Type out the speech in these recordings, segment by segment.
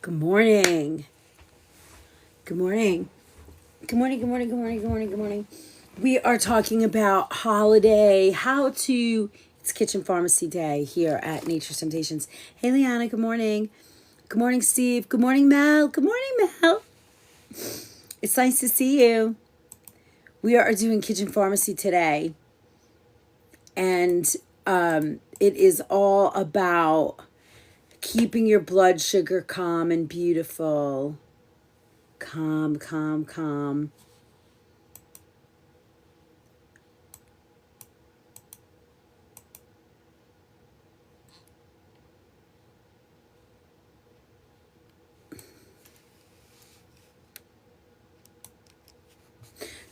Good morning. Good morning. Good morning, good morning, good morning, good morning, good morning. We are talking about holiday, it's Kitchen Pharmacy Day here at Nature's Temptations. Hey, Liana, good morning. Good morning, Steve. Good morning, Mel. Good morning, Mel. It's nice to see you. We are doing Kitchen Pharmacy today, and it is all about keeping your blood sugar calm and beautiful. Calm, calm, calm.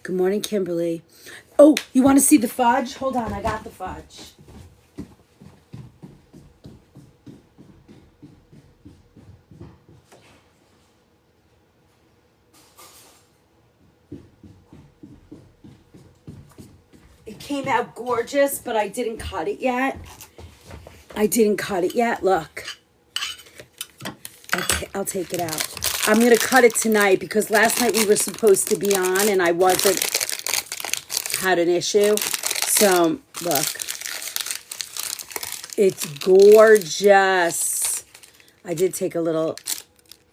Good morning, Kimberly. Oh, you want to see the fudge? Hold on, I got the fudge. It came out gorgeous, but I didn't cut it yet. Look, I'll take it out. I'm going to cut it tonight because last night we were supposed to be on and I had an issue. So, look, it's gorgeous. I did take a little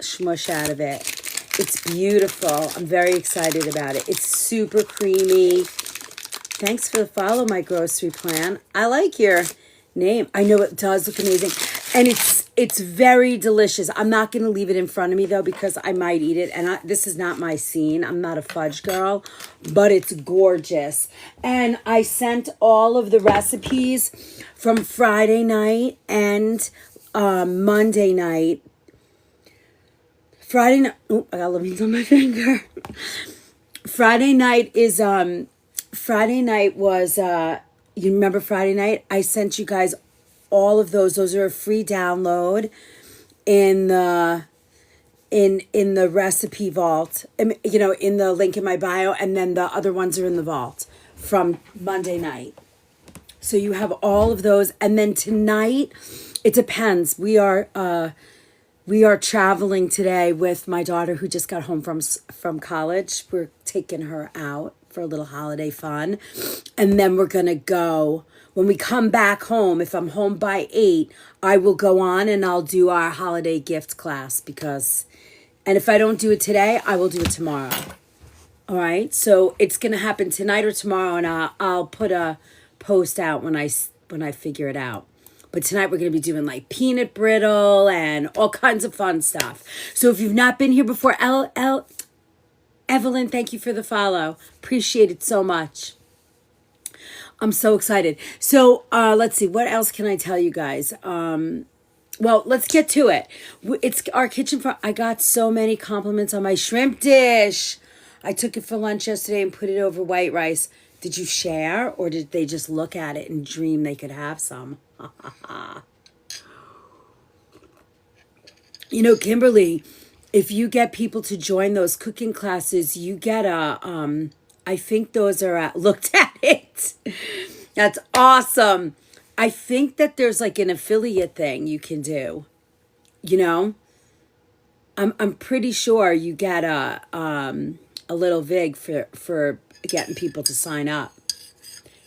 smush out of it. It's beautiful. I'm very excited about it. It's super creamy. Thanks for the follow, my grocery plan. I like your name. I know it does look amazing. And it's very delicious. I'm not going to leave it in front of me, though, because I might eat it. And this is not my scene. I'm not a fudge girl. But it's gorgeous. And I sent all of the recipes from Friday night and Monday night. Friday night. Oh, I got lemons on my finger. Friday night was, you remember Friday night? I sent you guys all of those. Those are a free download in the recipe vault, in the link in my bio. And then the other ones are in the vault from Monday night. So you have all of those. And then tonight, it depends. We are traveling today with my daughter who just got home from college. We're taking her out for a little holiday fun. And then we're going to go. When we come back home, if I'm home by 8, I will go on and I'll do our holiday gift class and if I don't do it today, I will do it tomorrow. All right. So it's going to happen tonight or tomorrow. And I'll put a post out when I figure it out. But tonight we're going to be doing like peanut brittle and all kinds of fun stuff. So if you've not been here before, Evelyn, thank you for the follow. Appreciate it so much. I'm so excited. So let's see. What else can I tell you guys? Well, let's get to it. It's our kitchen. I got so many compliments on my shrimp dish. I took it for lunch yesterday and put it over white rice. Did you share or did they just look at it and dream they could have some? Kimberly, if you get people to join those cooking classes, you get I think those are looked at it. That's awesome. I think that there's like an affiliate thing you can do. I'm pretty sure you get a little vig for getting people to sign up.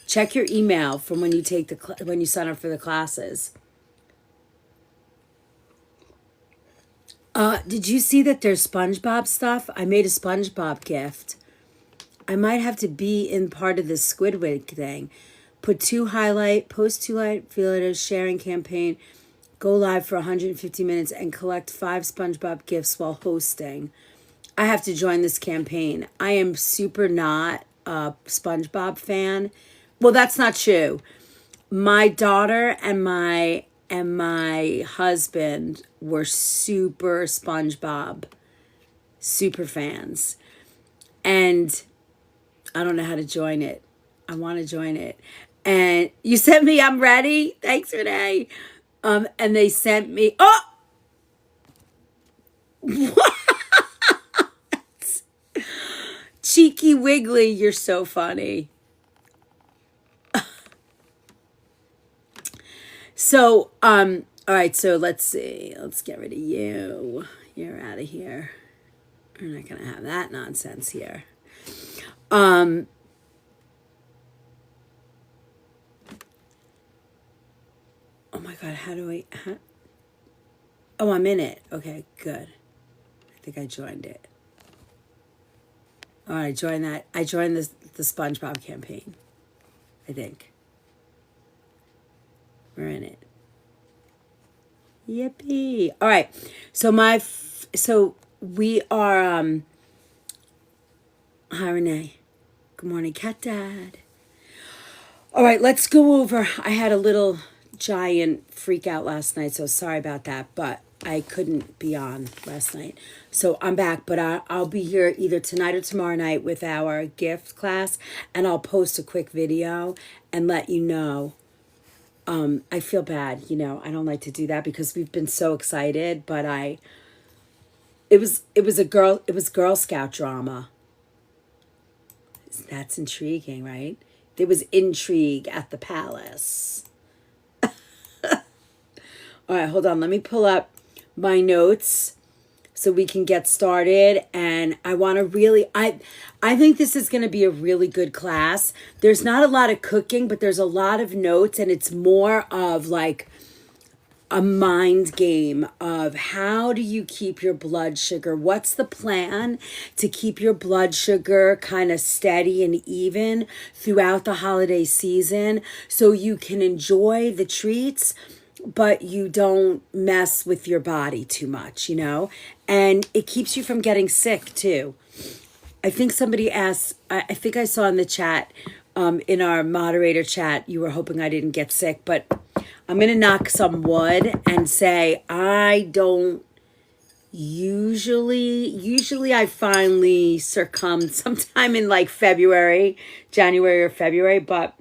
Check your email from when you when you sign up for the classes. Did you see that there's SpongeBob stuff? I made a SpongeBob gift. I might have to be in part of this Squidward thing. Post 2 highlight feelers sharing campaign. Go live for 150 minutes and collect 5 SpongeBob gifts while hosting. I have to join this campaign. I am super not a SpongeBob fan. Well, that's not true. My daughter and my husband were super SpongeBob, super fans. And I don't know how to join it. I want to join it. And you sent me, I'm ready. Thanks, Renee. And they sent me, what? Cheeky Wiggly, you're so funny. So, all right, so let's see. Let's get rid of you. You're out of here. We're not going to have that nonsense here. Oh my God, oh, I'm in it. Okay, good. I think I joined it. All right, join that. I joined the SpongeBob campaign, I think. We're in it. Yippee. All right. So we are, hi, Renee. Good morning, Cat Dad. All right, let's go over. I had a little giant freak out last night, so sorry about that, but I couldn't be on last night. So I'm back, but I'll be here either tonight or tomorrow night with our gift class, and I'll post a quick video and let you know. I feel bad, I don't like to do that because we've been so excited, but it was Girl Scout drama. That's intriguing, right? There was intrigue at the palace. All right, hold on. Let me pull up my notes so we can get started. And I want to really, I think this is going to be a really good class. There's not a lot of cooking, but there's a lot of notes, and it's more of like a mind game of how do you keep your blood sugar? What's the plan to keep your blood sugar kind of steady and even throughout the holiday season so you can enjoy the treats, but you don't mess with your body too much, And it keeps you from getting sick too. I think somebody asked, I think I saw in the chat, in our moderator chat, you were hoping I didn't get sick, but I'm going to knock some wood and say I don't usually I finally succumbed sometime in like January or February, but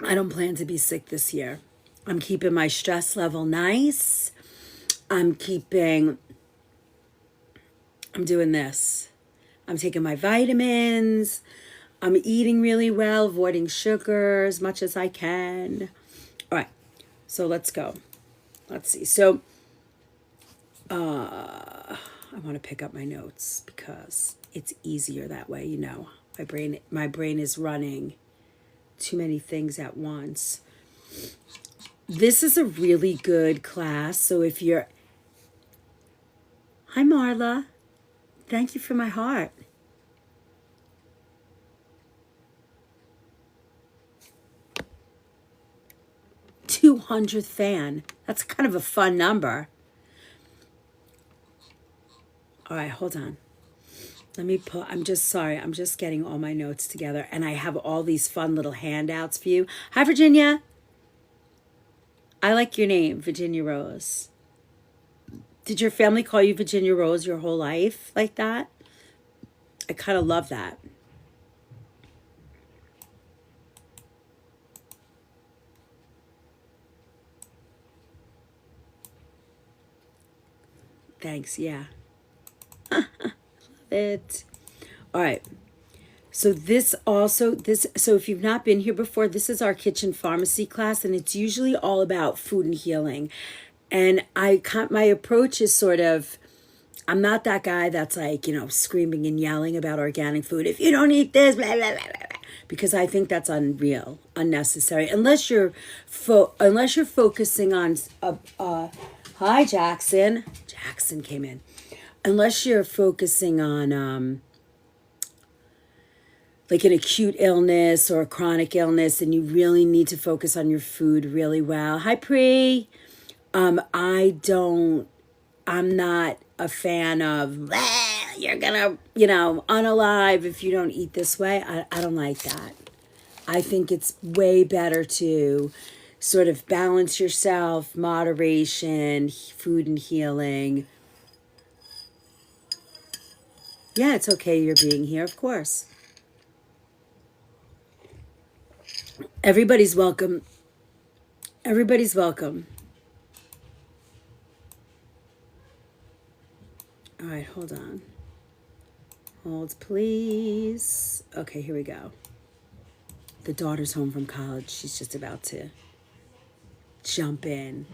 I don't plan to be sick this year. I'm keeping my stress level nice. I'm doing this. I'm taking my vitamins. I'm eating really well, avoiding sugar as much as I can. All right, so let's go. Let's see. So I want to pick up my notes because it's easier that way, My brain is running too many things at once. This is a really good class. So if you're... Hi, Marla. Thank you for my heart. '200th fan. That's kind of a fun number. All right, hold on. I'm just getting all my notes together, and I have all these fun little handouts for you. Hi, Virginia. I like your name, Virginia Rose. Did your family call you Virginia Rose your whole life like that? I kind of love that. Thanks, yeah. Love it. All right. So so if you've not been here before, this is our kitchen pharmacy class, and it's usually all about food and healing. And my approach is sort of, I'm not that guy that's like, screaming and yelling about organic food. If you don't eat this, blah, blah, blah, blah, because I think that's unnecessary. Unless you're focusing on, hi, Jackson. Jackson came in. Unless you're focusing on, like an acute illness or a chronic illness, and you really need to focus on your food really well. Hi, Pri. I'm not a fan of, you're gonna, unalive if you don't eat this way. I don't like that. I think it's way better to sort of balance yourself, moderation, food and healing. Yeah, it's okay you're being here, of course. Everybody's welcome. Everybody's welcome. All right, hold on. Hold, please. Okay, here we go. The daughter's home from college. She's just about to jump in.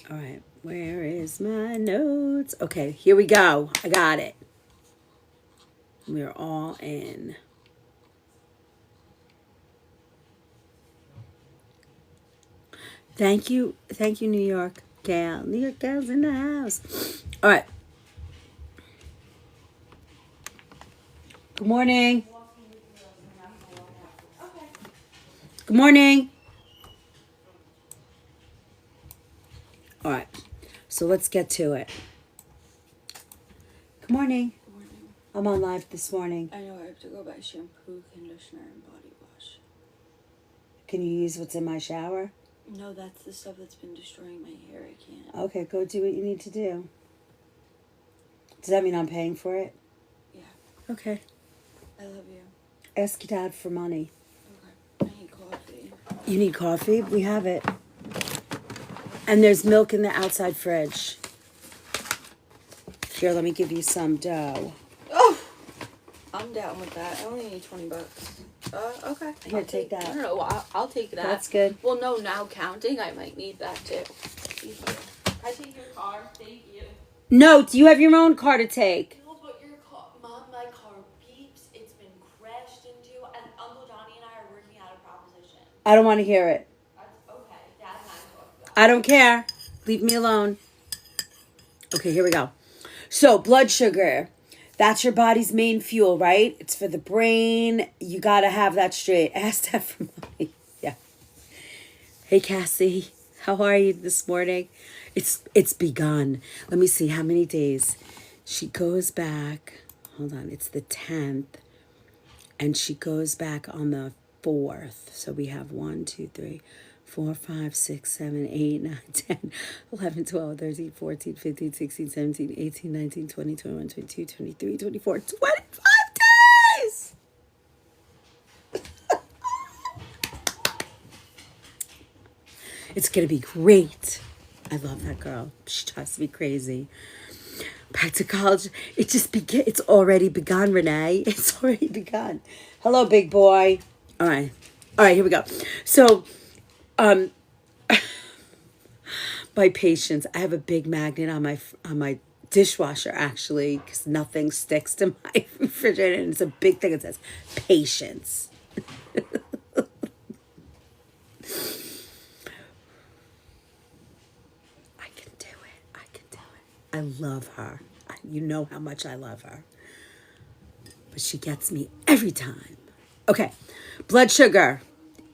All right, where is my notes? Okay, here we go. I got it. We're all in. Thank you, New York gal. New York gal's in the house. All right. Good morning. Good morning. All right, so let's get to it. Good morning. Good morning. I'm on live this morning. I know I have to go buy shampoo, conditioner, and body wash. Can you use what's in my shower? No, that's the stuff that's been destroying my hair. I can't. Okay, go do what you need to do. Does that mean I'm paying for it? Yeah. Okay. I love you. Ask your dad for money. Okay. I need coffee. You need coffee? We have it. And there's milk in the outside fridge. Here, let me give you some dough. Oh! I'm down with that. I only need $20. Okay. Here, take that. No, I'll take that. That's good. Well, no, now counting, I might need that too. I take your car. Thank you. No, do you have your own car to take? No, but your car, Mom, my car beeps. It's been crashed into, and Uncle Johnny and I are working out a proposition. I don't want to hear it. That's okay. Dad and I talked about it. I don't care. Leave me alone. Okay, here we go. So, blood sugar. That's your body's main fuel, right? It's for the brain. You got to have that straight. Ask that for money. Yeah. Hey, Cassie. How are you this morning? It's begun. Let me see how many days. She goes back. Hold on. It's the 10th. And she goes back on the 4th. So we have 1, 2, 3, 4, 5, 6, 7, 8, 9, 10, 11, 12, 13, 14, 15, 16, 17, 18, 19, 20, 21, 22, 23, 24, 25 days! It's going to be great. I love that girl. She drives me crazy. Back to college. It's already begun, Renee. It's already begun. Hello, big boy. All right, here we go. So, my patience. I have a big magnet on my dishwasher, actually, because nothing sticks to my refrigerator, and it's a big thing. It says patience. I love her. You know how much I love her. But she gets me every time. Okay. Blood sugar.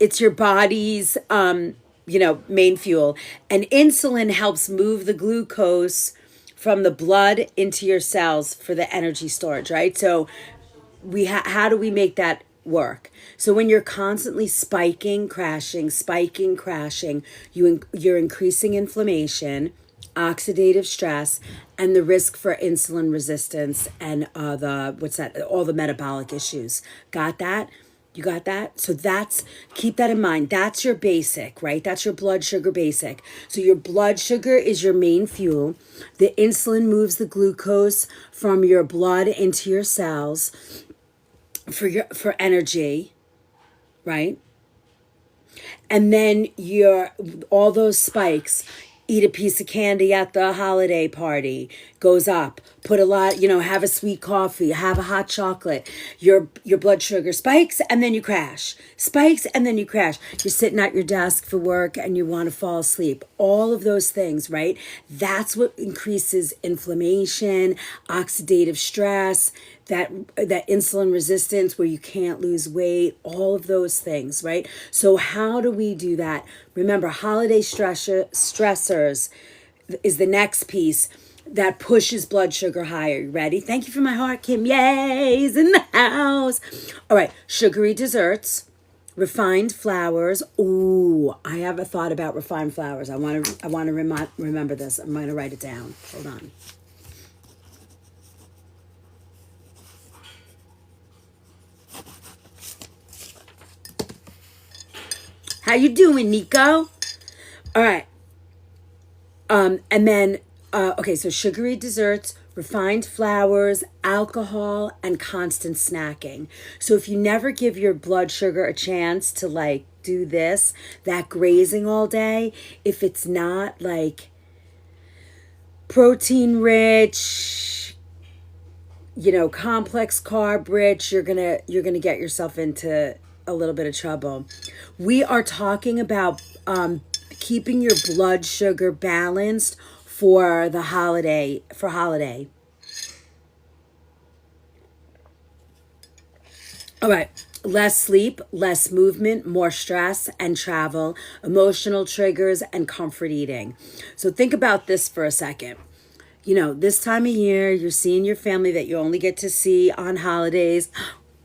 It's your body's, main fuel. And insulin helps move the glucose from the blood into your cells for the energy storage, right? So how do we make that work? So when you're constantly spiking, crashing, you're increasing inflammation, oxidative stress, and the risk for insulin resistance and all the metabolic issues. Got that? You got that? So keep that in mind. That's your basic, right? That's your blood sugar basic. So your blood sugar is your main fuel. The insulin moves the glucose from your blood into your cells for energy, right? And then all those spikes. Eat a piece of candy at the holiday party, goes up. Put a lot, have a sweet coffee, have a hot chocolate. Your blood sugar spikes and then you crash. Spikes and then you crash. You're sitting at your desk for work and you want to fall asleep. All of those things, right? That's what increases inflammation, oxidative stress, that insulin resistance where you can't lose weight, all of those things, right? So how do we do that? Remember, holiday stressors is the next piece that pushes blood sugar higher. You ready? Thank you for my heart, Kim. Yay, is in the house. All right, sugary desserts, refined flours. Ooh, I have a thought about refined flours. I want to remember this. I'm going to write it down. Hold on. How you doing, Nico? All right. And then, so sugary desserts, refined flours, alcohol, and constant snacking. So if you never give your blood sugar a chance to do that grazing all day, if it's not protein rich, complex carb rich, you're gonna get yourself into a little bit of trouble. We are talking about keeping your blood sugar balanced for the holiday. All right. Less sleep, less movement, more stress and travel, emotional triggers, and comfort eating. So think about this for a second. This time of year, you're seeing your family that you only get to see on holidays.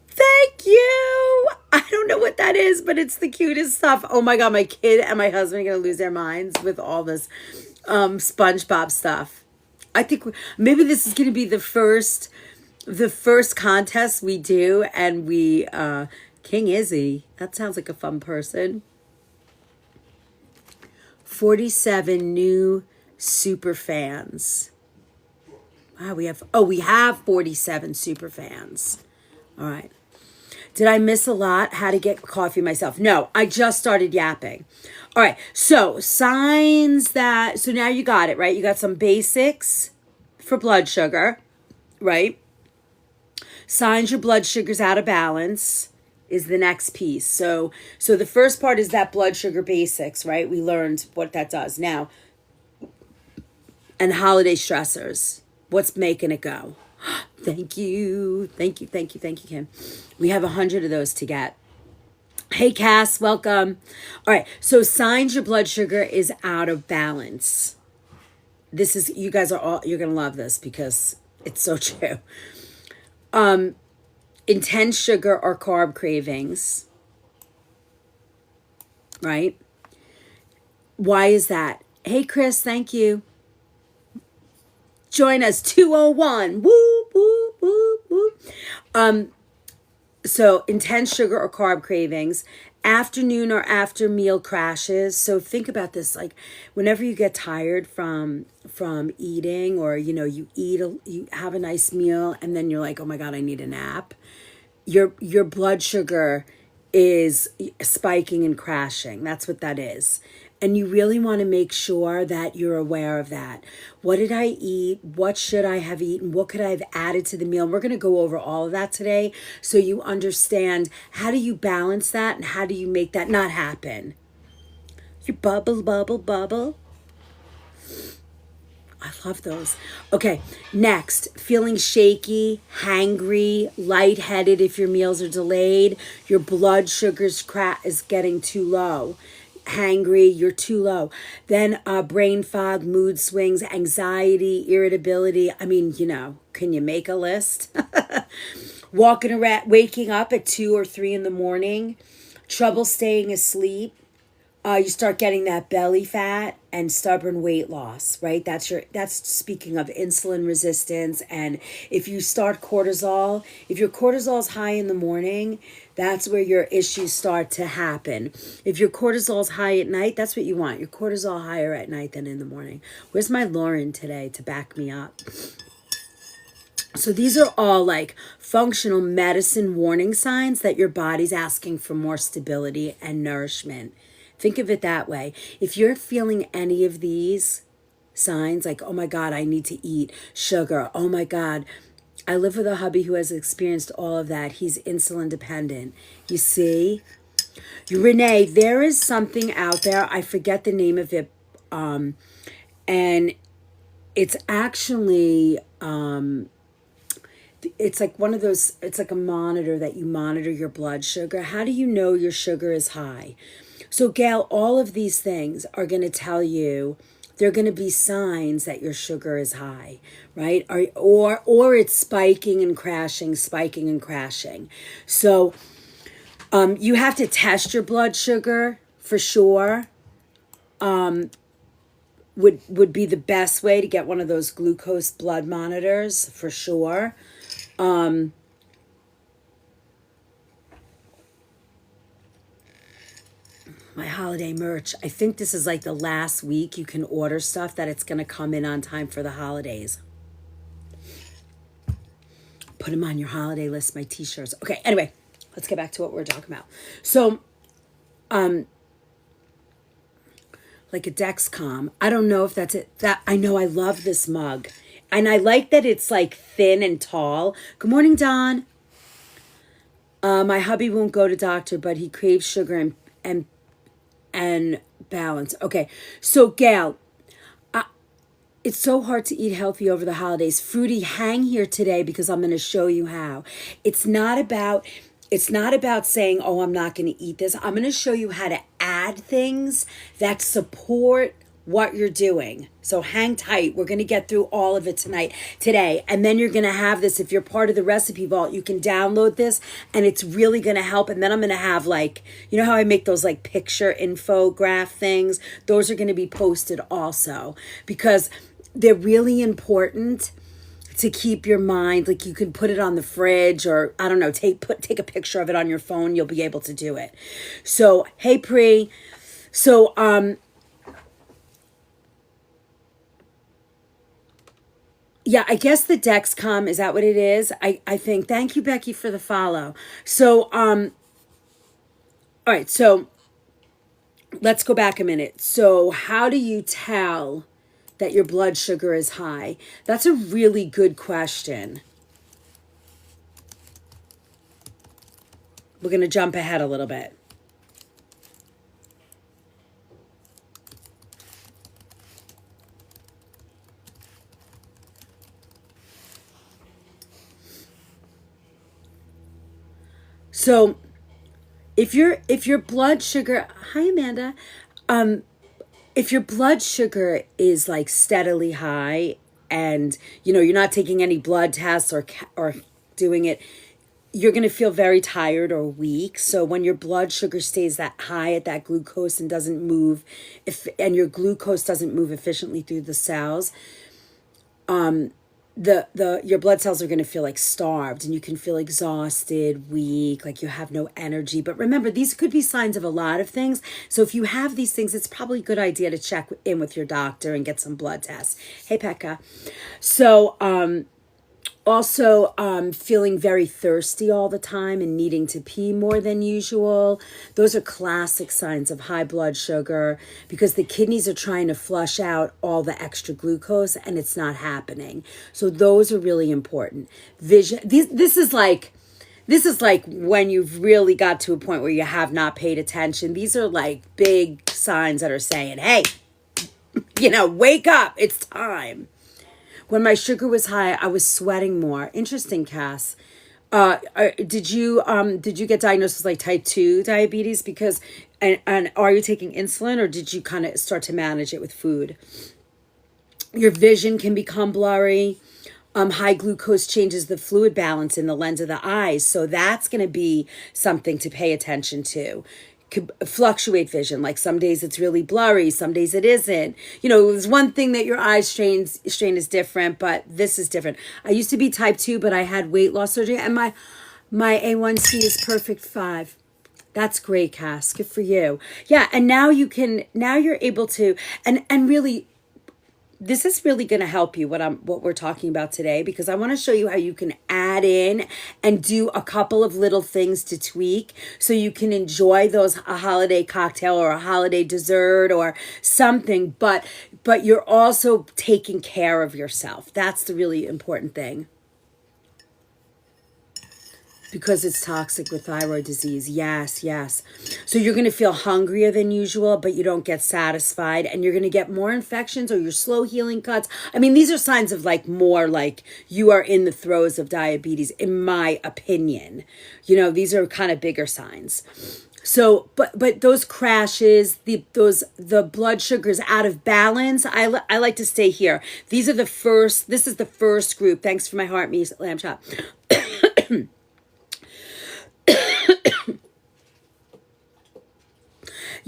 Thank you. I don't know what that is, but it's the cutest stuff. Oh my God, my kid and my husband are going to lose their minds with all this SpongeBob stuff. I think maybe this is going to be the first contest we do, and we King Izzy, that sounds like a fun person. 47 new super fans. Wow, we have 47 super fans. All right. Did I miss a lot? How to get coffee myself? No, I just started yapping. All right. So signs that, so now you got it, right? You got some basics for blood sugar, right? Signs your blood sugar's out of balance is the next piece. So the first part is that blood sugar basics, right? We learned what that does. Now, and holiday stressors. What's making it go? Thank you, Kim. We have 100 of those to get. Hey, Cass, welcome. All right, so signs your blood sugar is out of balance. This is, you guys are all, you're going to love this because it's so true. Intense sugar or carb cravings, right? Why is that? Hey, Chris, thank you. Join us, 201. Woo, woo, woo, woo. So intense sugar or carb cravings, afternoon or after meal crashes. So think about this, like whenever you get tired from eating, or you have a nice meal and then you're like, oh my God, I need a nap. Your blood sugar is spiking and crashing. That's what that is. And you really want to make sure that you're aware of that. What did I eat? What should I have eaten? What could I have added to the meal? We're going to go over all of that today so you understand how do you balance that and how do you make that not happen. You bubble, bubble, bubble. I love those. Okay, next, feeling shaky, hangry, lightheaded if your meals are delayed. Your blood sugar's is getting too low. Hangry, you're too low. Then brain fog, mood swings, anxiety, irritability. I mean, can you make a list? Walking around, waking up at 2 or 3 in the morning, trouble staying asleep. You start getting that belly fat and stubborn weight loss, right? That's speaking of insulin resistance. And if you start cortisol, if your cortisol is high in the morning, that's where your issues start to happen. If your cortisol is high at night, that's what you want. Your cortisol higher at night than in the morning. Where's my Lauren today to back me up? So these are all like functional medicine warning signs that your body's asking for more stability and nourishment. Think of it that way. If you're feeling any of these signs, like, oh my God, I need to eat sugar. Oh my God, I live with a hubby who has experienced all of that. He's insulin dependent. You see? Renee, there is something out there. I forget the name of it. And it's actually, it's like one of those, it's like a monitor that you monitor your blood sugar. How do you know your sugar is high? So, Gail, all of these things are going to tell you, they're going to be signs that your sugar is high, right? Or it's spiking and crashing. So, you have to test your blood sugar for sure. Would be the best way to get one of those glucose blood monitors for sure. My holiday merch. I think this is like the last week you can order stuff that it's going to come in on time for the holidays. Put them on your holiday list, my t-shirts. Okay, anyway, let's get back to what we're talking about. So, like a Dexcom. I don't know if that's it. That I know I love this mug. And I like that it's like thin and tall. Good morning, Don. My hubby won't go to doctor, but he craves sugar and balance. Okay. So Gail, it's so hard to eat healthy over the holidays. Fruity, hang here today because I'm going to show you how. It's not about saying, "Oh, I'm not going to eat this." I'm going to show you how to add things that support what you're doing. So hang tight. We're going to get through all of it today. And then you're going to have this, if you're part of the recipe vault, you can download this and it's really going to help. And then I'm going to have like, you know how I make those like picture infograph things? Those are going to be posted also because they're really important to keep your mind, like you could put it on the fridge or I don't know, take a picture of it on your phone. You'll be able to do it. So, hey Pri. So, yeah, I guess the Dexcom, is that what it is? I think. Thank you, Becky, for the follow. So, all right, so let's go back a minute. So, how do you tell that your blood sugar is high? That's a really good question. We're going to jump ahead a little bit. So, if your blood sugar, hi Amanda, if your blood sugar is like steadily high and you're not taking any blood tests or doing it, you're going to feel very tired or weak. So when your blood sugar stays that high at that glucose and doesn't move, and your glucose doesn't move efficiently through the cells, your blood cells are going to feel like starved and you can feel exhausted, weak, like you have no energy. But remember, these could be signs of a lot of things. So if you have these things, it's probably a good idea to check in with your doctor and get some blood tests. Hey, Pekka. So, also, feeling very thirsty all the time and needing to pee more than usual. Those are classic signs of high blood sugar because the kidneys are trying to flush out all the extra glucose and it's not happening. So those are really important. Vision. This is like when you've really got to a point where you have not paid attention. These are like big signs that are saying, "Hey, wake up. It's time." When my sugar was high, I was sweating more. Interesting, Cass. Did you get diagnosed with like type 2 diabetes and are you taking insulin or did you kind of start to manage it with food? Your vision can become blurry. High glucose changes the fluid balance in the lens of the eyes. So that's going to be something to pay attention to. Could fluctuate vision. Like some days it's really blurry, some days it isn't. There's one thing that your eye strain is different, but this is different. I used to be type 2, but I had weight loss surgery and my A1C is perfect 5. That's great, Cass. Good for you. Yeah, and now you're able to and really this is really going to help you what we're talking about today because I want to show you how you can add in and do a couple of little things to tweak so you can enjoy a holiday cocktail or a holiday dessert or something, but you're also taking care of yourself. That's the really important thing. Because it's toxic with thyroid disease. Yes. So you're going to feel hungrier than usual, but you don't get satisfied. And you're going to get more infections or your slow healing cuts. I mean, these are signs of more like you are in the throes of diabetes, in my opinion. These are kind of bigger signs. So, but those crashes, the blood sugars out of balance, I like to stay here. This is the first group. Thanks for my heart, me, lamb chop.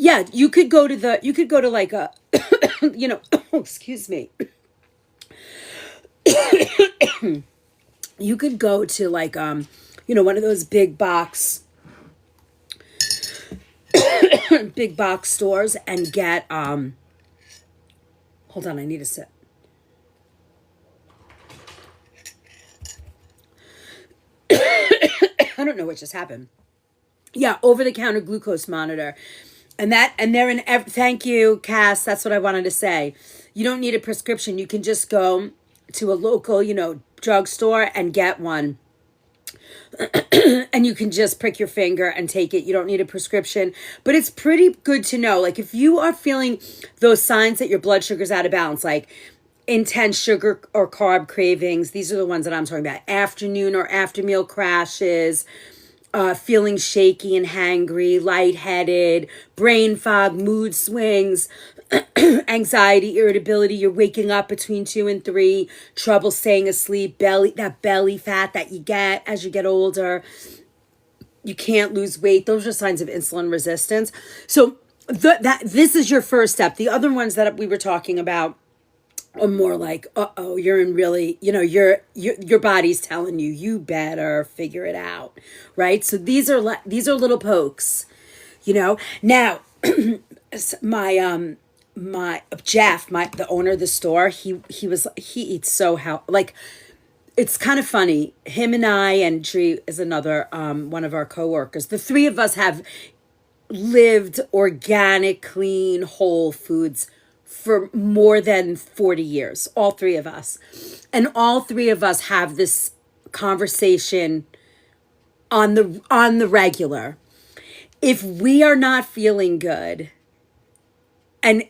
Yeah, you could go to like a, excuse me. You could go to like, one of those big box stores and get, hold on, I need a sip. I don't know what just happened. Yeah, over-the-counter glucose monitor. And they're in thank you, Cass. That's what I wanted to say. You don't need a prescription. You can just go to a local, drugstore and get one. And you can just prick your finger and take it. You don't need a prescription. But it's pretty good to know. Like if you are feeling those signs that your blood sugar's out of balance, like intense sugar or carb cravings, these are the ones that I'm talking about. Afternoon or after meal crashes, feeling shaky and hangry, lightheaded, brain fog, mood swings, anxiety, irritability, you're waking up between 2 and 3, trouble staying asleep, belly fat that you get as you get older, you can't lose weight. Those are signs of insulin resistance. So this is your first step. The other ones that we were talking about are more like, you're in really, your body's telling you better figure it out, right? So these are little pokes, Now, my Jeff, the owner of the store, he eats so like, it's kind of funny. Him and I, and Tree is another one of our coworkers. The three of us have lived organic, clean, whole foods for more than 40 years, all three of us. And all three of us have this conversation on the regular. If we are not feeling good and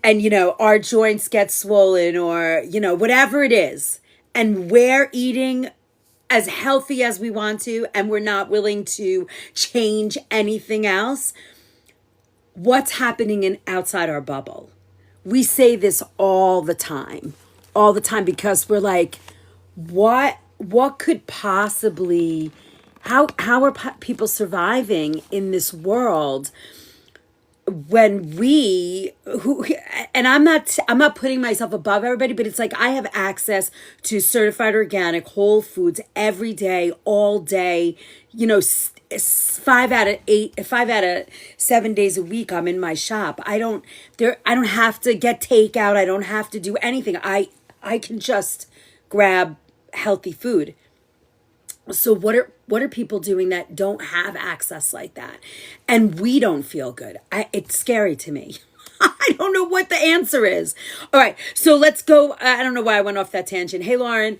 our joints get swollen or, whatever it is, and we're eating as healthy as we want to, and we're not willing to change anything else, what's happening outside our bubble? We say this all the time, because we're like, what could possibly, how are people surviving in this world when and I'm not putting myself above everybody, but it's like I have access to certified organic whole foods every day, all day, 5 out of 7 days a week I'm in my shop. I don't have to get takeout. I don't have to do anything. I can just grab healthy food. So what are people doing that don't have access like that? And we don't feel good. It's scary to me. I don't know what the answer is. All right, so let's go. I don't know why I went off that tangent. Hey, Lauren.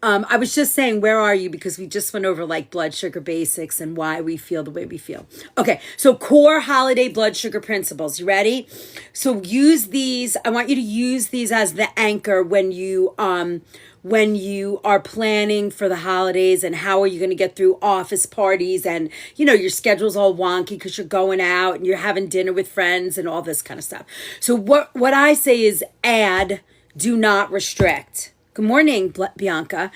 I was just saying, where are you? Because we just went over like blood sugar basics and why we feel the way we feel. Okay, so core holiday blood sugar principles. You ready? So use these. I want you to use these as the anchor when you are planning for the holidays and how are you going to get through office parties and, your schedule's all wonky because you're going out and you're having dinner with friends and all this kind of stuff. So what I say is add, do not restrict. Good morning, Bianca.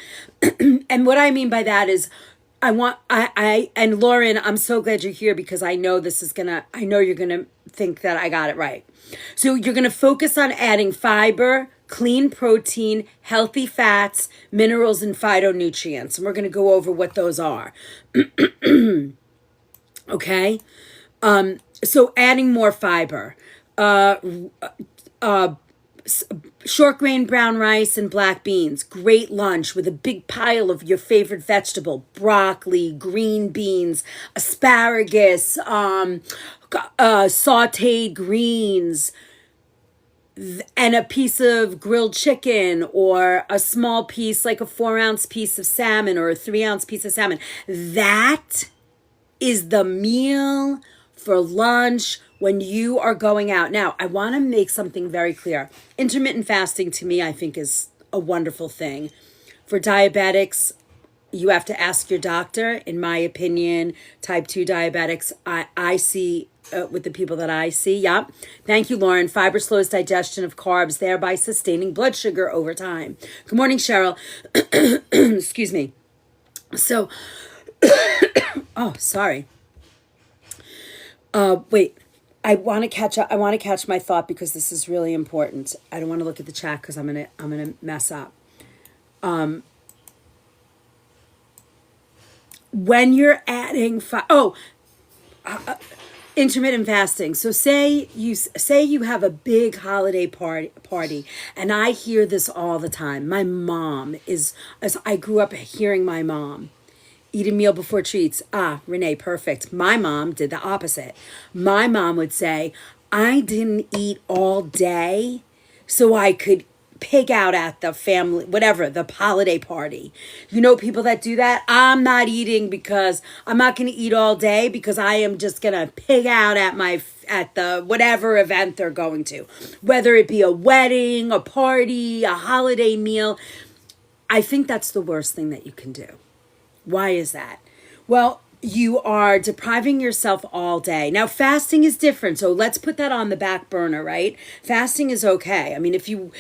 And what I mean by that is and Lauren, I'm so glad you're here because I know you're going to think that I got it right. So you're going to focus on adding fiber, clean protein, healthy fats, minerals, and phytonutrients. And we're going to go over what those are. Okay? So adding more fiber. Short grain brown rice and black beans. Great lunch with a big pile of your favorite vegetable. Broccoli, green beans, asparagus, sauteed greens, and a piece of grilled chicken or a small piece, like a 4-ounce piece of salmon or a 3-ounce piece of salmon. That is the meal for lunch when you are going out. Now, I want to make something very clear. Intermittent fasting to me, I think, is a wonderful thing. For diabetics, you have to ask your doctor. In my opinion, type 2 diabetics, I see with the people that I see. Yep. Thank you, Lauren. Fiber slows digestion of carbs, thereby sustaining blood sugar over time. Good morning, Cheryl. Excuse me. So, oh, sorry. Wait. I want to catch my thought because this is really important. I don't want to look at the chat because I'm gonna mess up. When you're adding intermittent fasting. So say you have a big holiday party, and I hear this all the time. My mom as I grew up hearing my mom. Eat a meal before treats. Renee, perfect. My mom did the opposite. My mom would say, I didn't eat all day so I could pig out at the family, whatever, the holiday party. You know, people that do that. I'm not eating because I'm not going to eat all day because I am just going to pig out at the whatever event they're going to, whether it be a wedding, a party, a holiday meal. I think that's the worst thing that you can do. Why is that? Well, you are depriving yourself all day. Now, fasting is different, so let's put that on the back burner, right? Fasting is okay. I mean, if you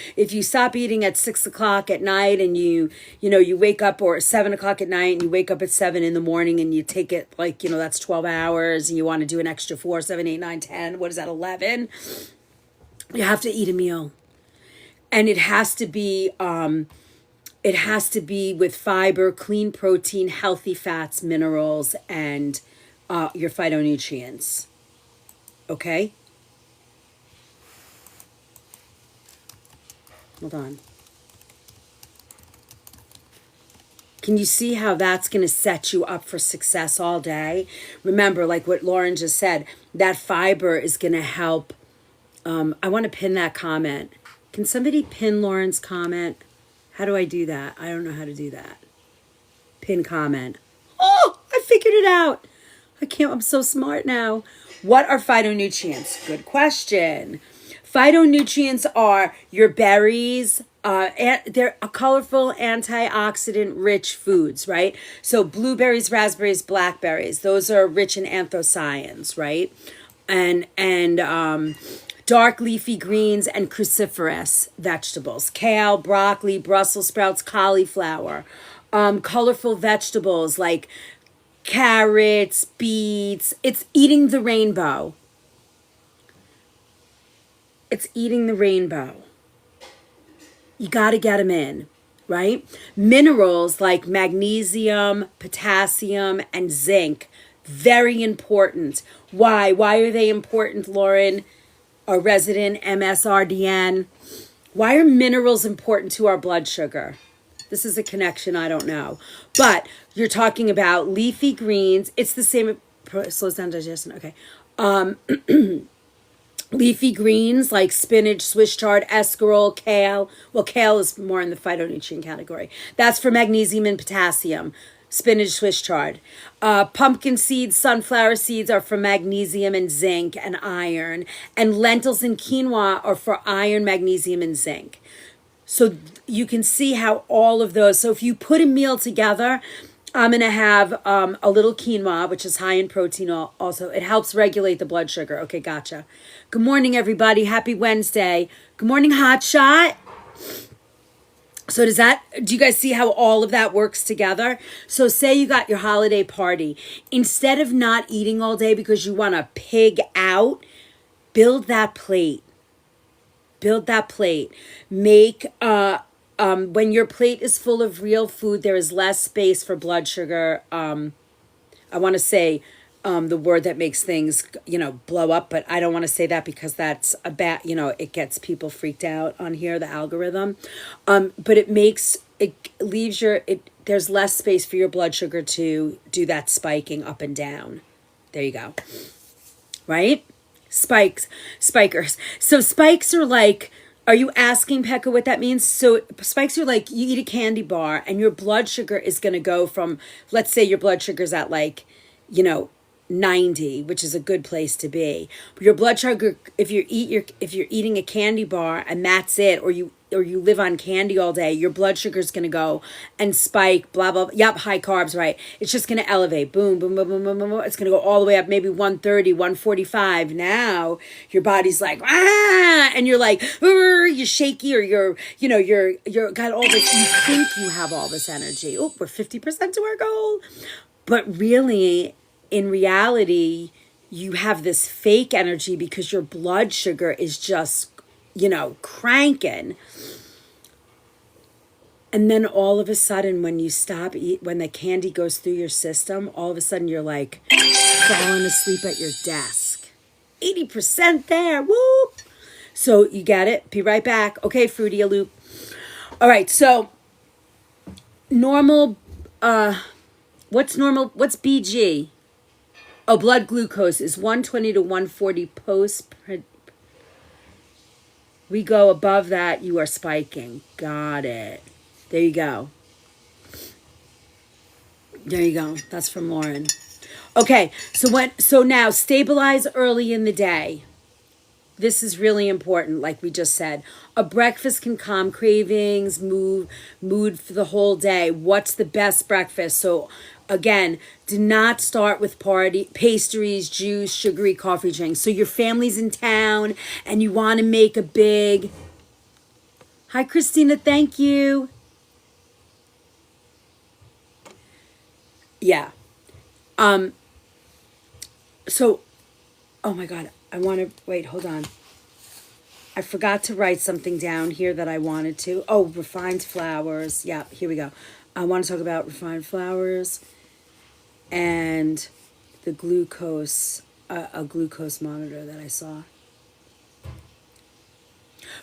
stop eating at 6 o'clock at night and you wake up, or 7 o'clock at night and you wake up at 7 in the morning and you take it like, that's 12 hours and you want to do an extra 4, 7, 8, 9, 10, what is that, 11? You have to eat a meal. And it has to be with fiber, clean protein, healthy fats, minerals, and your phytonutrients. Okay? Hold on. Can you see how that's going to set you up for success all day? Remember, like what Lauren just said, that fiber is going to help. I want to pin that comment. Can somebody pin Lauren's comment? How do I do that? I don't know how to do that. Pin comment. Oh, I figured it out. I'm so smart now. What are phytonutrients? Good question. Phytonutrients are your berries. They're a colorful, antioxidant-rich foods, right? So blueberries, raspberries, blackberries. Those are rich in anthocyanins, right? And dark leafy greens and cruciferous vegetables, kale, broccoli, Brussels sprouts, cauliflower, colorful vegetables like carrots, beets. It's eating the rainbow. It's eating the rainbow. You got to get them in, right? Minerals like magnesium, potassium, and zinc, very important. Why? Why are they important, Lauren? Our resident MSRDN. Why are minerals important to our blood sugar? This is a connection I don't know. But you're talking about leafy greens. It's the same. Slows down digestion. Okay. Leafy greens like spinach, Swiss chard, escarole, kale. Well, kale is more in the phytonutrient category. That's for magnesium and potassium. Spinach, Swiss chard. Pumpkin seeds, sunflower seeds are for magnesium and zinc and iron. And lentils and quinoa are for iron, magnesium, and zinc. So you can see how all of those. So if you put a meal together, I'm going to have a little quinoa, which is high in protein also. It helps regulate the blood sugar. Okay, gotcha. Good morning, everybody. Happy Wednesday. Good morning, Hot Shot. So do you guys see how all of that works together? So say you got your holiday party. Instead of not eating all day because you want to pig out, build that plate. Build that plate. Make, when your plate is full of real food, there is less space for blood sugar. I want to say the word that makes things, blow up, but I don't want to say that because that's a bad, it gets people freaked out on here, the algorithm. But there's less space for your blood sugar to do that spiking up and down. There you go. Right? Spikers. So spikes are like, are you asking, Pekka, what that means? So spikes are like you eat a candy bar and your blood sugar is going to go from, let's say your blood sugar's at 90, which is a good place to be. But your blood sugar, if you're eating a candy bar and that's it, or you live on candy all day, your blood sugar is going to go and spike, blah, blah, blah. Yep, high carbs, right. It's just going to elevate. Boom, boom, boom, boom, boom, boom. It's going to go all the way up, maybe 130, 145. Now your body's like, and you're like, you're shaky, or you're got all this, you think you have all this energy. Oh, we're 50% to our goal. But really, in reality, you have this fake energy because your blood sugar is just, cranking. And then all of a sudden, when you stop when the candy goes through your system, all of a sudden you're like falling asleep at your desk. 80% there. Whoop. So you get it. Be right back. Okay, Fruity a Loop. All right. So normal, what's normal? What's BG? Oh, blood glucose is 120 to 140 We go above that, you are spiking. Got it. There you go. There you go. That's from Lauren. Okay, so now stabilize early in the day. This is really important, like we just said. A breakfast can calm cravings, mood for the whole day. What's the best breakfast? So again, do not start with pastries, juice, sugary coffee drinks. So your family's in town and you want to make a big. Hi Christina, thank you. Yeah. So oh my god, I want to wait, hold on. I forgot to write something down here that I wanted to. Oh, refined flours. Yeah, here we go. I want to talk about refined flours and the glucose, a glucose monitor that I saw.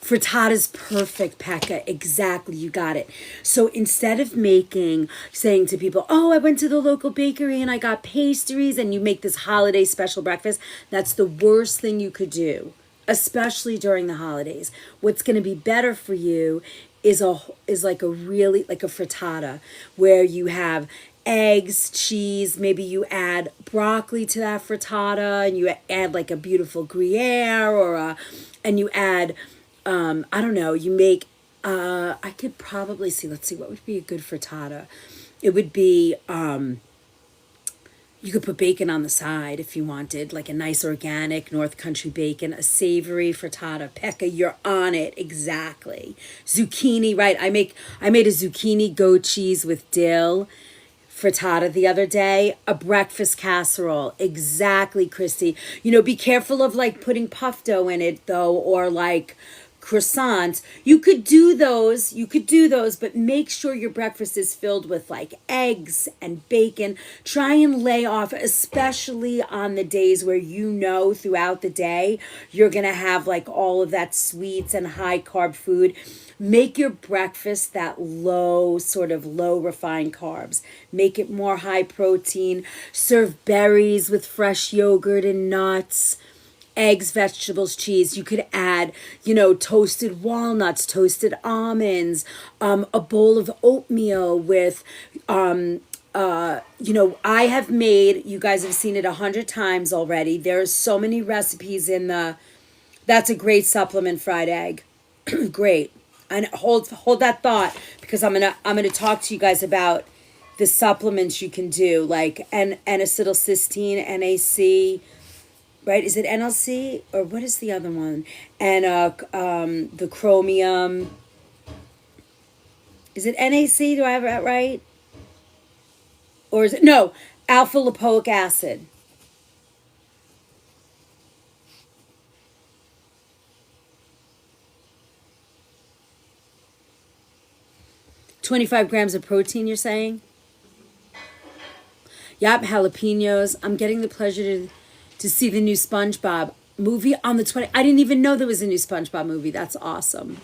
Frittata's perfect, Pekka. Exactly, you got it. So instead of saying to people, oh, I went to the local bakery and I got pastries, and you make this holiday special breakfast, that's the worst thing you could do, especially during the holidays. What's going to be better for you is like a frittata where you have eggs, cheese, maybe you add broccoli to that frittata, and you add like a beautiful Gruyere and you add I don't know, you make I could probably see, let's see, what would be a good frittata? It would be you could put bacon on the side if you wanted, like a nice organic North Country bacon, a savory frittata. Pekka, you're on it. Exactly. Zucchini, right? I made a zucchini goat cheese with dill frittata the other day. A breakfast casserole. Exactly, Christy. Be careful of like putting puff dough in it though, or like croissants. You could do those, but make sure your breakfast is filled with like eggs and bacon. Try and lay off, especially on the days where throughout the day you're gonna have like all of that sweets and high carb food. Make your breakfast that low refined carbs. Make it more high protein. Serve berries with fresh yogurt and nuts, eggs, vegetables, cheese. You could add, toasted walnuts, toasted almonds, a bowl of oatmeal with, I have made, you guys have seen it 100 times already. There's so many recipes that's a great supplement, fried egg. Great. And hold that thought, because I'm gonna talk to you guys about the supplements you can do, like N-acetylcysteine, NAC, right? Is it NLC or what is the other one? And the chromium. Is it NAC? Do I have that right? Or is it no, alpha lipoic acid? $25 grams of protein, you're saying? Yep, jalapenos. I'm getting the pleasure to see the new SpongeBob movie on the 20th. I didn't even know there was a new SpongeBob movie. That's awesome.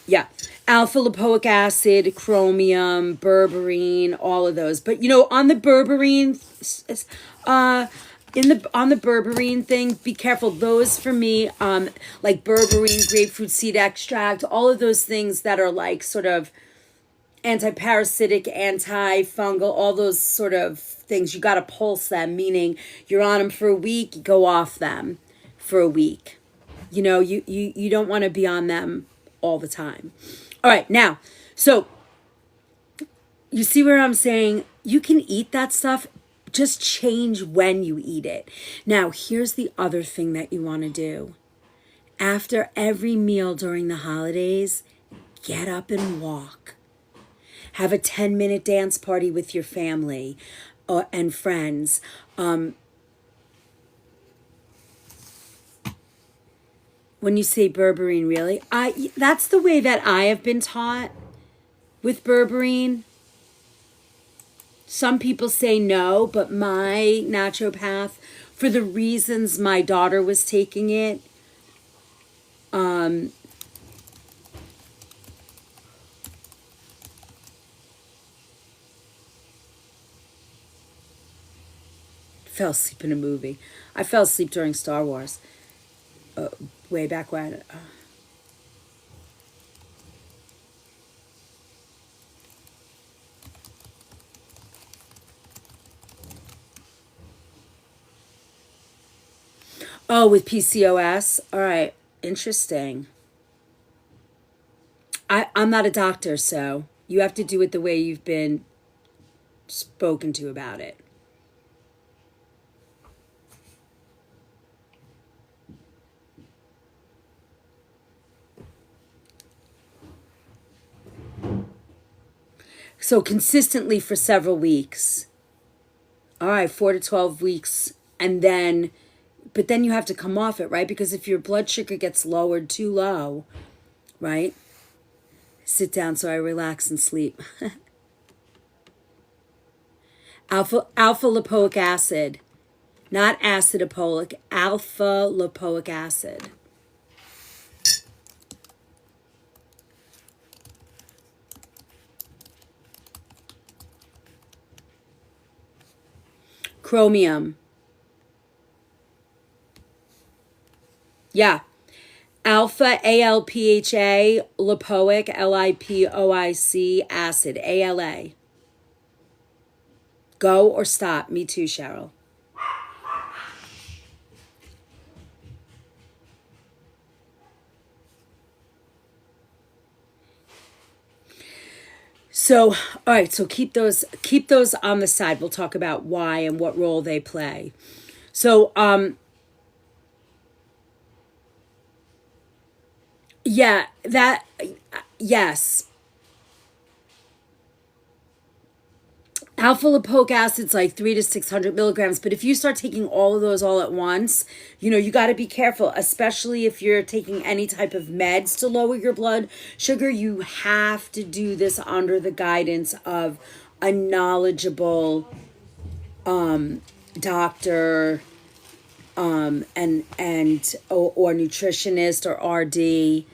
Yeah. Alpha lipoic acid, chromium, berberine, all of those. But on the berberine, on the berberine thing, be careful. Those for me, like berberine, grapefruit seed extract, all of those things that are like sort of anti-parasitic, antifungal, all those sort of things, you got to pulse them, meaning you're on them for a week, go off them for a week. You don't want to be on them all the time. All right, now, so you see where I'm saying you can eat that stuff, just change when you eat it. Now, here's the other thing that you want to do. After every meal during the holidays, get up and walk. Have a 10-minute dance party with your family and friends. When you say berberine, really, that's the way that I have been taught with berberine. Some people say no, but my naturopath, for the reasons my daughter was taking it, fell asleep in a movie. I fell asleep during Star Wars. way back when. Oh, with PCOS? All right. Interesting. I'm not a doctor, so you have to do it the way you've been spoken to about it. So consistently for several weeks. All right, 4 to 12 weeks. And then, but then you have to come off it, right? Because if your blood sugar gets lowered too low, right? Sit down so I relax and sleep. Alpha lipoic acid, not acid apolic, alpha lipoic acid. Chromium. Yeah. Alpha, ALPHA, lipoic, LIPOIC acid, ALA. Go or stop. Me too, Cheryl. So, all right, so keep those on the side. We'll talk about why and what role they play. So, yeah, yes. Alpha lipoic acid's like 300 to 600 milligrams, but if you start taking all of those all at once, you got to be careful, especially if you're taking any type of meds to lower your blood sugar. You have to do this under the guidance of a knowledgeable doctor or nutritionist or RD.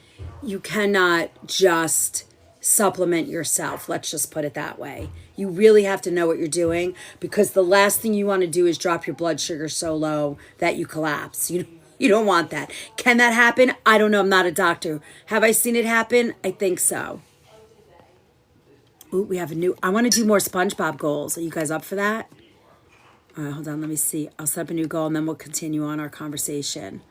You cannot just supplement yourself. Let's just put it that way. You really have to know what you're doing, because the last thing you want to do is drop your blood sugar so low that you collapse. You don't want that. Can that happen? I don't know. I'm not a doctor. Have I seen it happen? I think so. Ooh, we have I want to do more SpongeBob goals. Are you guys up for that? All right, hold on. Let me see. I'll set up a new goal and then we'll continue on our conversation.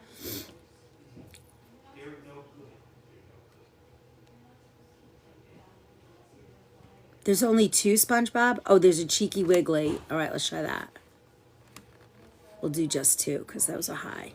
There's only 2 SpongeBob? Oh, there's a Cheeky Wiggly. All right, let's try that. We'll do just 2 because those are high.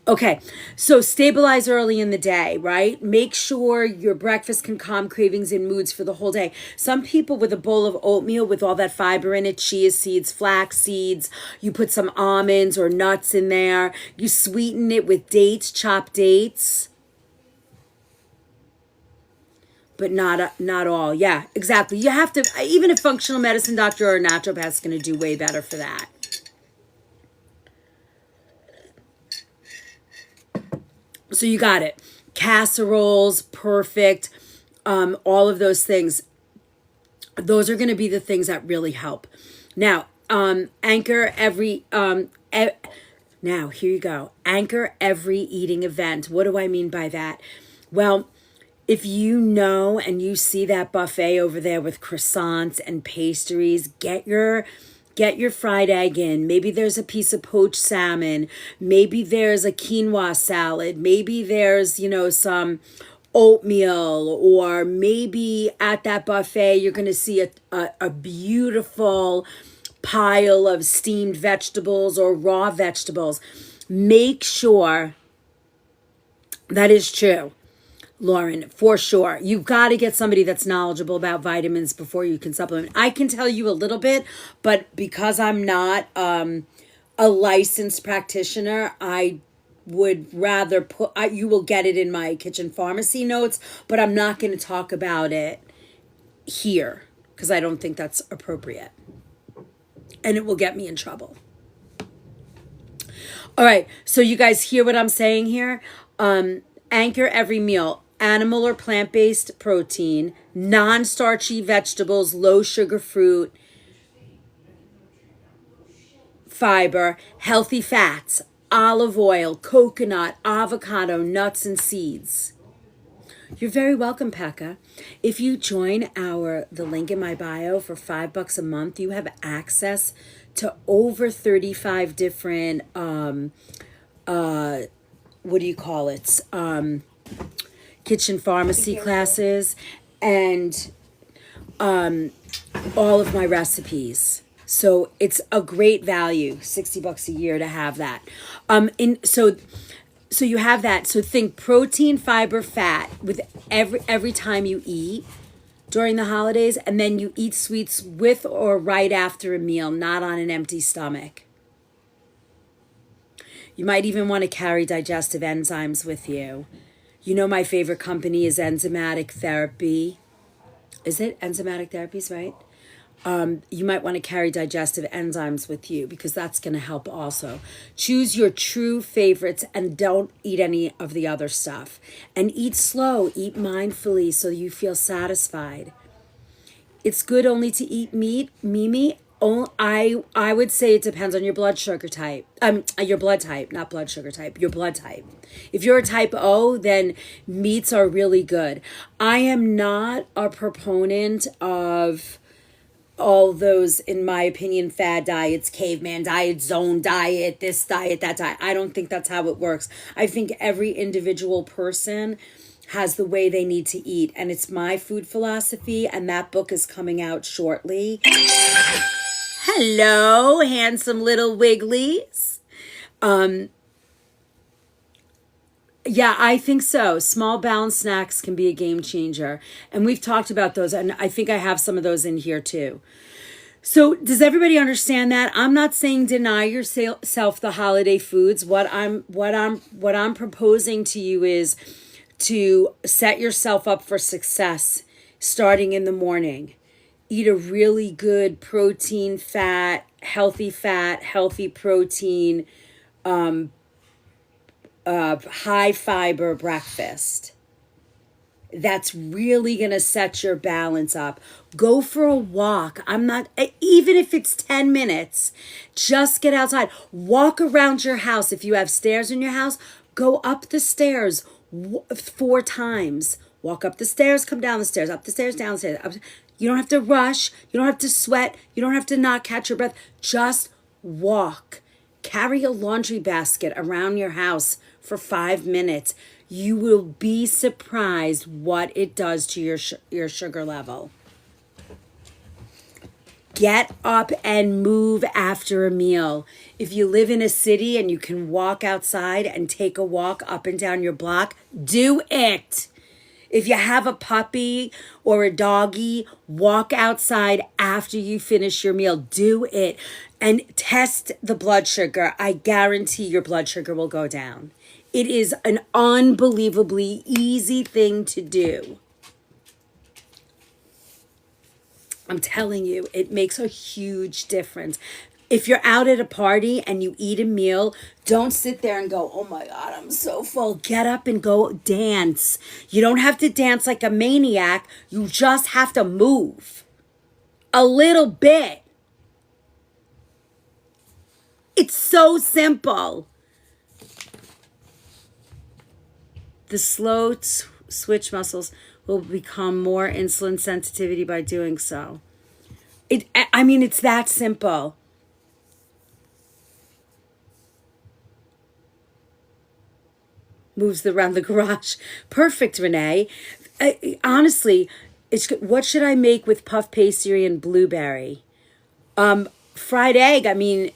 Okay, so stabilize early in the day, right? Make sure your breakfast can calm cravings and moods for the whole day. Some people with a bowl of oatmeal with all that fiber in it, chia seeds, flax seeds, you put some almonds or nuts in there, you sweeten it with dates, chopped dates. But not all. Yeah, exactly. You have to, even a functional medicine doctor or a naturopath is going to do way better for that. So you got it. Casseroles, perfect. All of those things. Those are going to be the things that really help. Now, anchor every... now, here you go. Anchor every eating event. What do I mean by that? Well, if you know and you see that buffet over there with croissants and pastries, get your fried egg in. Maybe there's a piece of poached salmon. Maybe there's a quinoa salad. Maybe there's, some oatmeal. Or maybe at that buffet, you're going to see a beautiful pile of steamed vegetables or raw vegetables. Make sure that is true. Lauren, for sure. You've got to get somebody that's knowledgeable about vitamins before you can supplement. I can tell you a little bit, but because I'm not a licensed practitioner, I would rather you will get it in my kitchen pharmacy notes, but I'm not going to talk about it here because I don't think that's appropriate. And it will get me in trouble. All right, so you guys hear what I'm saying here? Anchor every meal. Animal or plant-based protein, non-starchy vegetables, low sugar fruit, fiber, healthy fats, olive oil, coconut, avocado, nuts, and seeds. You're very welcome, Pekka. If you join the link in my bio for $5 a month, you have access to over 35 different, what do you call it? Kitchen pharmacy classes and all of my recipes. So it's a great value, $60 a year to have that. So you have that. So think protein, fiber, fat with every time you eat during the holidays, and then you eat sweets with or right after a meal, not on an empty stomach. You might even want to carry digestive enzymes with you. You know my favorite company is Enzymatic Therapy. Is it Enzymatic Therapies, right? You might want to carry digestive enzymes with you because that's going to help also. Choose your true favorites and don't eat any of the other stuff. And eat slow, eat mindfully so you feel satisfied. It's good only to eat meat, Mimi. I would say it depends on your blood sugar type. Your blood type, not blood sugar type, your blood type. If you're a type O, then meats are really good. I am not a proponent of all those, in my opinion, fad diets, caveman diet, zone diet, this diet, that diet. I don't think that's how it works. I think every individual person has the way they need to eat, and it's my food philosophy, and that book is coming out shortly. Hello, handsome little wigglies. Yeah, I think so. Small balanced snacks can be a game changer. And we've talked about those, and I think I have some of those in here too. So does everybody understand that? I'm not saying deny yourself the holiday foods. What I'm proposing to you is to set yourself up for success starting in the morning. Eat a really good protein, healthy protein, high fiber breakfast. That's really going to set your balance up. Go for a walk. Even if it's 10 minutes, just get outside. Walk around your house. If you have stairs in your house, go up the stairs 4 times. Walk up the stairs, come down the stairs, up the stairs, down the stairs. You don't have to rush. You don't have to sweat. You don't have to not catch your breath. Just walk. Carry a laundry basket around your house for 5 minutes. You will be surprised what it does to your sugar level. Get up and move after a meal. If you live in a city and you can walk outside and take a walk up and down your block, do it. If you have a puppy or a doggy, walk outside after you finish your meal. Do it. And test the blood sugar. I guarantee your blood sugar will go down. It is an unbelievably easy thing to do. I'm telling you, it makes a huge difference. If you're out at a party and you eat a meal, don't sit there and go, oh my God, I'm so full. Get up and go dance. You don't have to dance like a maniac. You just have to move a little bit. It's so simple. The slow switch muscles will become more insulin sensitivity by doing so. It's that simple. Moves around the garage. Perfect, Renee. Honestly, what should I make with puff pastry and blueberry? Fried egg.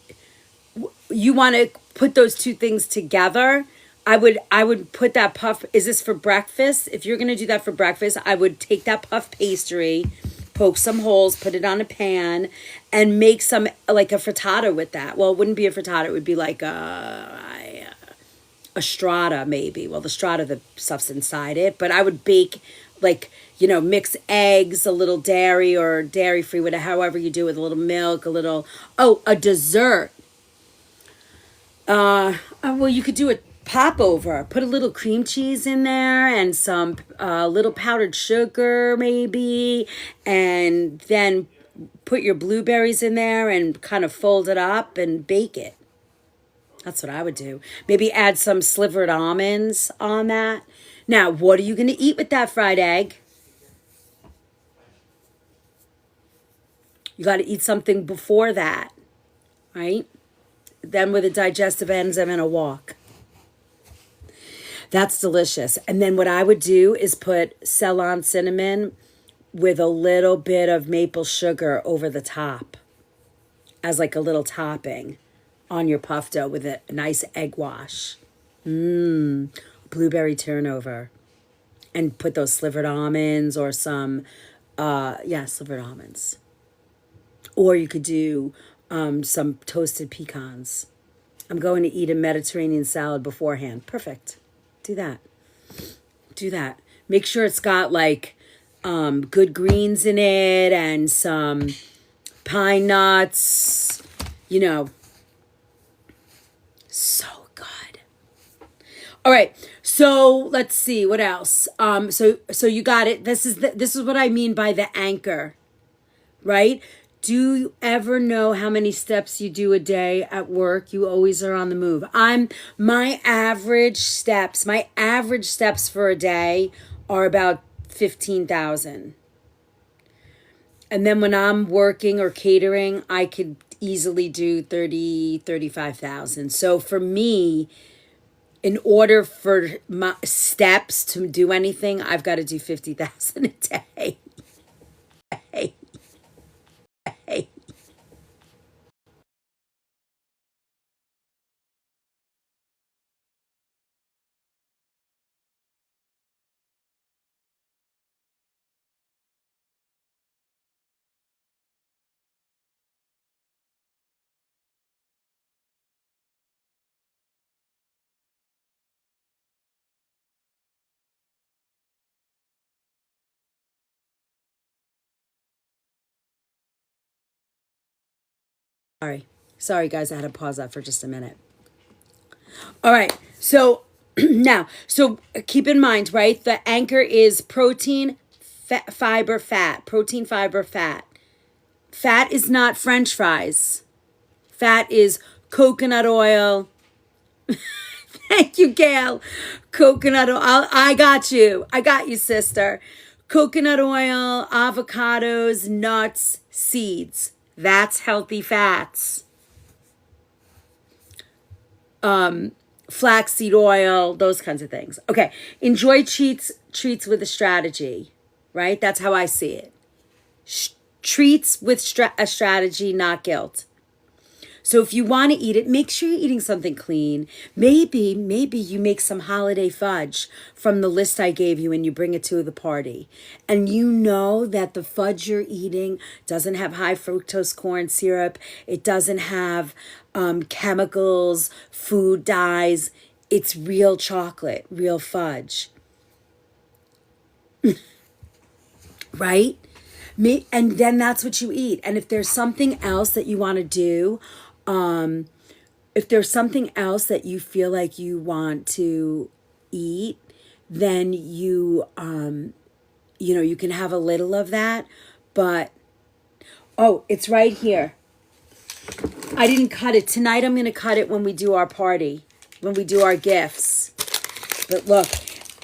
You want to put those two things together. I would put that puff. Is this for breakfast? If you're going to do that for breakfast, I would take that puff pastry, poke some holes, put it on a pan, and make some like a frittata with that. Well, it wouldn't be a frittata. It would be like a strata maybe. Well, the strata, the stuff's inside it. But I would bake mix eggs, a little dairy or dairy-free, whatever, however you do it, with a little milk, a dessert. Well, you could do a popover. Put a little cream cheese in there and some little powdered sugar maybe, and then put your blueberries in there and kind of fold it up and bake it. That's what I would do. Maybe add some slivered almonds on that. Now, what are you going to eat with that fried egg? You got to eat something before that, right? Then with a digestive enzyme and a walk. That's delicious. And then what I would do is put Ceylon cinnamon with a little bit of maple sugar over the top as like a little topping on your puff dough with a nice egg wash. Blueberry turnover. And put those slivered almonds or some, slivered almonds. Or you could do some toasted pecans. I'm going to eat a Mediterranean salad beforehand. Perfect. Do that. Do that. Make sure it's got like good greens in it and some pine nuts. You know, so good. All right. So let's see what else. So you got it. This is what I mean by the anchor, right? Do you ever know how many steps you do a day at work? You always are on the move. My average steps for a day are about 15,000. And then when I'm working or catering, I could easily do 35,000. So for me, in order for my steps to do anything, I've got to do 50,000 a day. Sorry guys, I had to pause that for just a minute. All right, so now, so keep in mind, right? The anchor is protein, fiber, fat. Protein, fiber, fat. Fat is not French fries. Fat is coconut oil. Thank you, Gail. Coconut oil. I got you. I got you, sister. Coconut oil, avocados, nuts, seeds. That's healthy fats. Flaxseed oil, those kinds of things. Okay. Enjoy treats with a strategy, right? That's how I see it. Treats with a strategy, not guilt. So if you want to eat it, make sure you're eating something clean. Maybe you make some holiday fudge from the list I gave you and you bring it to the party. And you know that the fudge you're eating doesn't have high fructose corn syrup. It doesn't have chemicals, food dyes. It's real chocolate, real fudge. Right? And then that's what you eat. And if there's something else that you want to do, if there's something else that you feel like you want to eat, then you can have a little of that. But, oh, it's right here. I didn't cut it. Tonight I'm going to cut it when we do our party, when we do our gifts. But look,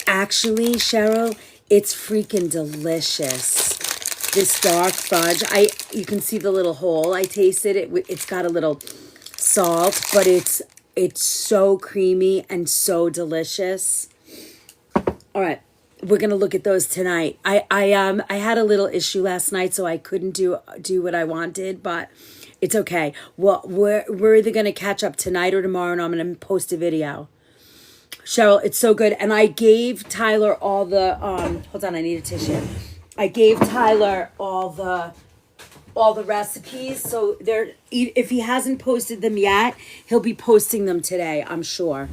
actually, Cheryl, it's freaking delicious. This dark fudge, you can see the little hole. I tasted it. It's got a little salt, but it's so creamy and so delicious. All right, we're gonna look at those tonight. I had a little issue last night, so I couldn't do what I wanted, but it's okay. Well, we're either gonna catch up tonight or tomorrow, and I'm gonna post a video. Cheryl, it's so good, and I gave Tyler all the hold on, I need a tissue. I gave Tyler all the recipes, so if he hasn't posted them yet, he'll be posting them today, I'm sure.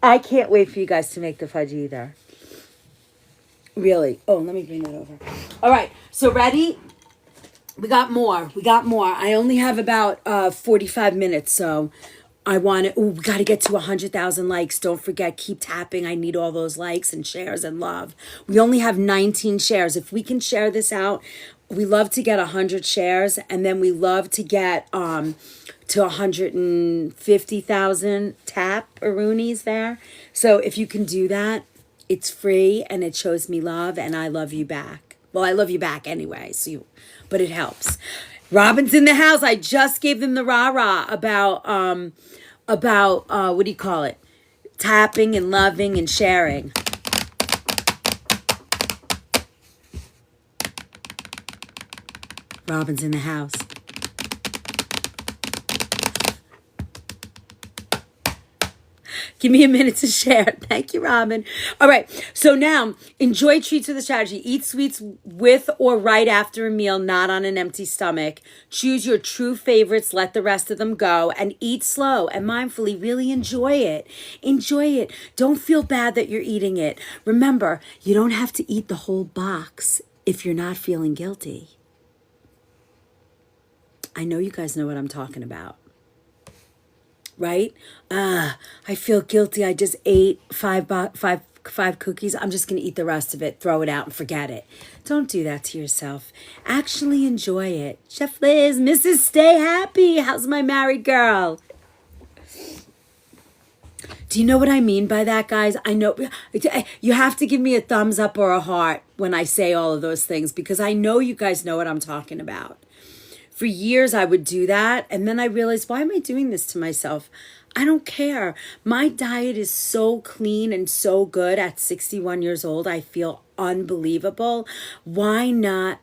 I can't wait for you guys to make the fudge either. Really. Oh, let me bring that over. All right, so ready? We got more. I only have about 45 minutes, so we got to get to 100,000 likes. Don't forget, keep tapping. I need all those likes and shares and love. We only have 19 shares. If we can share this out, we love to get 100 shares, and then we love to get to 150,000 tap-a-roonies there. So if you can do that, it's free and it shows me love, and I love you back. Well, I love you back anyway, but it helps. Robin's in the house. I just gave them the rah-rah about what do you call it? Tapping and loving and sharing. Robin's in the house. Give me a minute to share. Thank you, Robin. All right. So now, enjoy treats with a strategy. Eat sweets with or right after a meal, not on an empty stomach. Choose your true favorites. Let the rest of them go. And eat slow and mindfully. Really enjoy it. Enjoy it. Don't feel bad that you're eating it. Remember, you don't have to eat the whole box if you're not feeling guilty. I know you guys know what I'm talking about. Right? I feel guilty. I just ate five cookies. I'm just going to eat the rest of it, throw it out and forget it. Don't do that to yourself. Actually enjoy it. Chef Liz, Mrs. Stay Happy. How's my married girl? Do you know what I mean by that, guys? I know you have to give me a thumbs up or a heart when I say all of those things, because I know you guys know what I'm talking about. For years, I would do that. And then I realized, why am I doing this to myself? I don't care. My diet is so clean and so good at 61 years old. I feel unbelievable. Why not?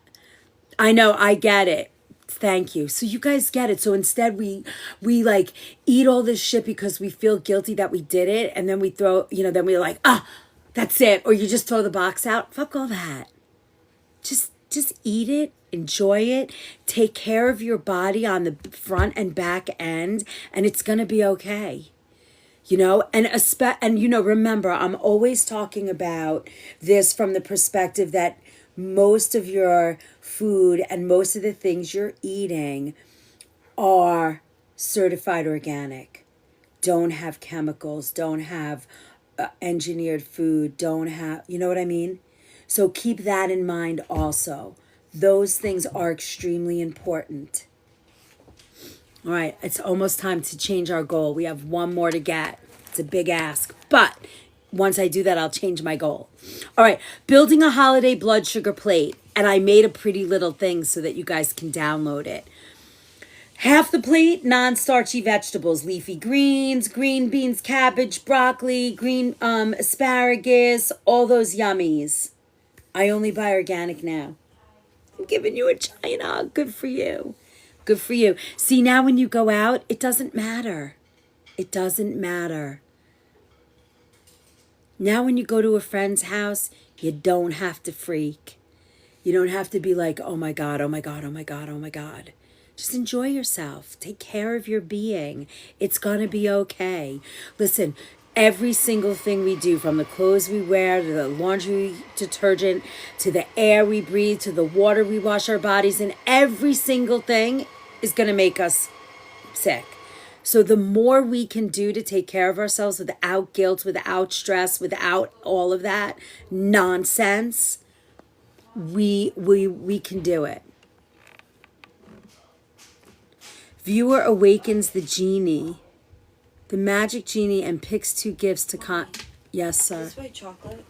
I know, I get it. Thank you. So you guys get it. So instead we like eat all this shit because we feel guilty that we did it. And then we throw, then we're like, that's it. Or you just throw the box out. Fuck all that. Just eat it. Enjoy it. Take care of your body on the front and back end, and it's going to be okay. And remember, I'm always talking about this from the perspective that most of your food and most of the things you're eating are certified organic. Don't have chemicals, don't have engineered food, don't have, you know what I mean? So keep that in mind also. Those things are extremely important. All right, it's almost time to change our goal. We have one more to get. It's a big ask, but once I do that, I'll change my goal. All right, building a holiday blood sugar plate. And I made a pretty little thing so that you guys can download it. Half the plate, non-starchy vegetables, leafy greens, green beans, cabbage, broccoli, green asparagus, all those yummies. I only buy organic now. I'm giving you a giant hug. Good for you. Good for you. See, now when you go out, it doesn't matter. It doesn't matter. Now when you go to a friend's house, you don't have to freak. You don't have to be like, oh my God, oh my God, oh my God, oh my God. Just enjoy yourself. Take care of your being. It's going to be okay. Listen, every single thing we do, from the clothes we wear to the laundry detergent, to the air we breathe, to the water we wash our bodies in, every single thing is going to make us sick. So the more we can do to take care of ourselves without guilt, without stress, without all of that nonsense, we can do it. Viewer awakens the genie, the magic genie, and picks two gifts to Yes, sir. Is this white chocolate?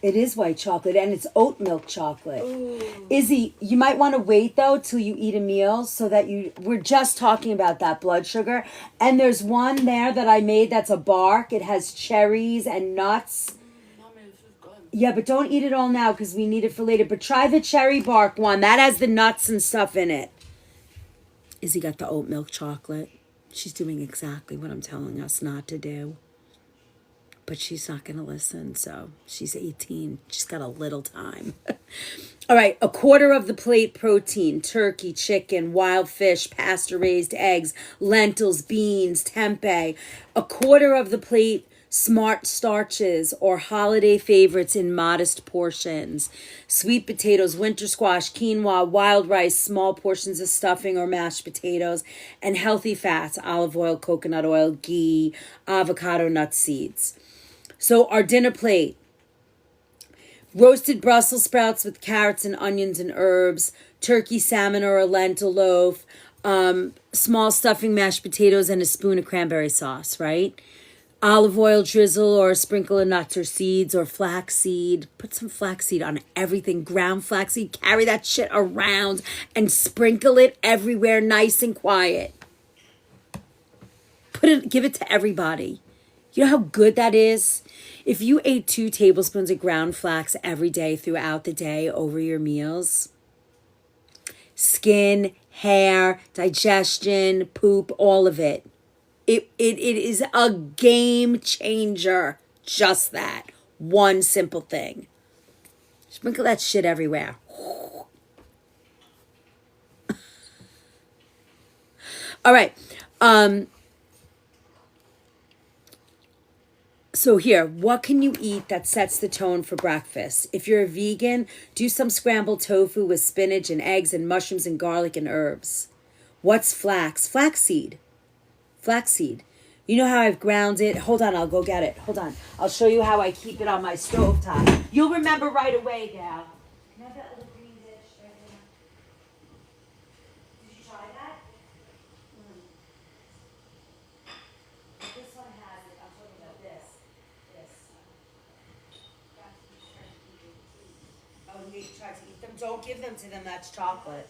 It is white chocolate, and it's oat milk chocolate. Ooh. Izzy, you might want to wait, though, till you eat a meal so that we're just talking about that blood sugar. And there's one there that I made that's a bark. It has cherries and nuts. Mommy, this is good. Yeah, but don't eat it all now because we need it for later. But try the cherry bark one. That has the nuts and stuff in it. Izzy got the oat milk chocolate. She's doing exactly what I'm telling us not to do. But she's not going to listen, so she's 18. She's got a little time. All right, a quarter of the plate protein: turkey, chicken, wild fish, pasture-raised eggs, lentils, beans, tempeh. A quarter of the plate Smart starches or holiday favorites in modest portions. Sweet potatoes, winter squash, quinoa, wild rice, small portions of stuffing or mashed potatoes, and healthy fats, olive oil, coconut oil, ghee, avocado, nut seeds. So our dinner plate: roasted Brussels sprouts with carrots and onions and herbs, turkey, salmon, or a lentil loaf, small stuffing, mashed potatoes, and a spoon of cranberry sauce, right? Olive oil drizzle or a sprinkle of nuts or seeds or flaxseed. Put some flaxseed on everything. Ground flaxseed. Carry that shit around and sprinkle it everywhere, nice and quiet. Give it to everybody. You know how good that is? If you ate 2 tablespoons of ground flax every day throughout the day over your meals, skin, hair, digestion, poop, all of it. It is a game changer. Just that. One simple thing. Sprinkle that shit everywhere. All right. So here, what can you eat that sets the tone for breakfast? If you're a vegan, do some scrambled tofu with spinach and eggs and mushrooms and garlic and herbs. What's flax? Flaxseed. Flaxseed. You know how I've ground it? Hold on, I'll go get it. Hold on. I'll show you how I keep it on my stovetop. You'll remember right away, gal. Can I have that little green dish right there? Did you try that? This one has it. I'm talking about this. Oh, you try to eat them? Don't give them to them. That's chocolate.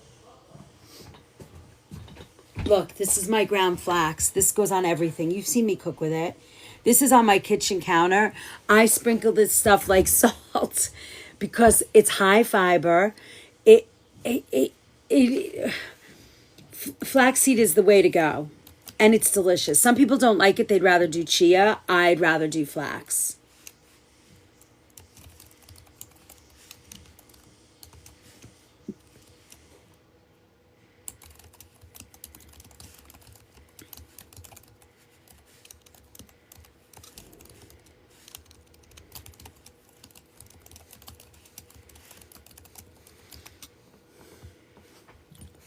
Look, this is my ground flax. This goes on everything. You've seen me cook with it. This is on my kitchen counter. I sprinkle this stuff like salt because it's high fiber. Flaxseed is the way to go. And it's delicious. Some people don't like it. They'd rather do chia. I'd rather do flax.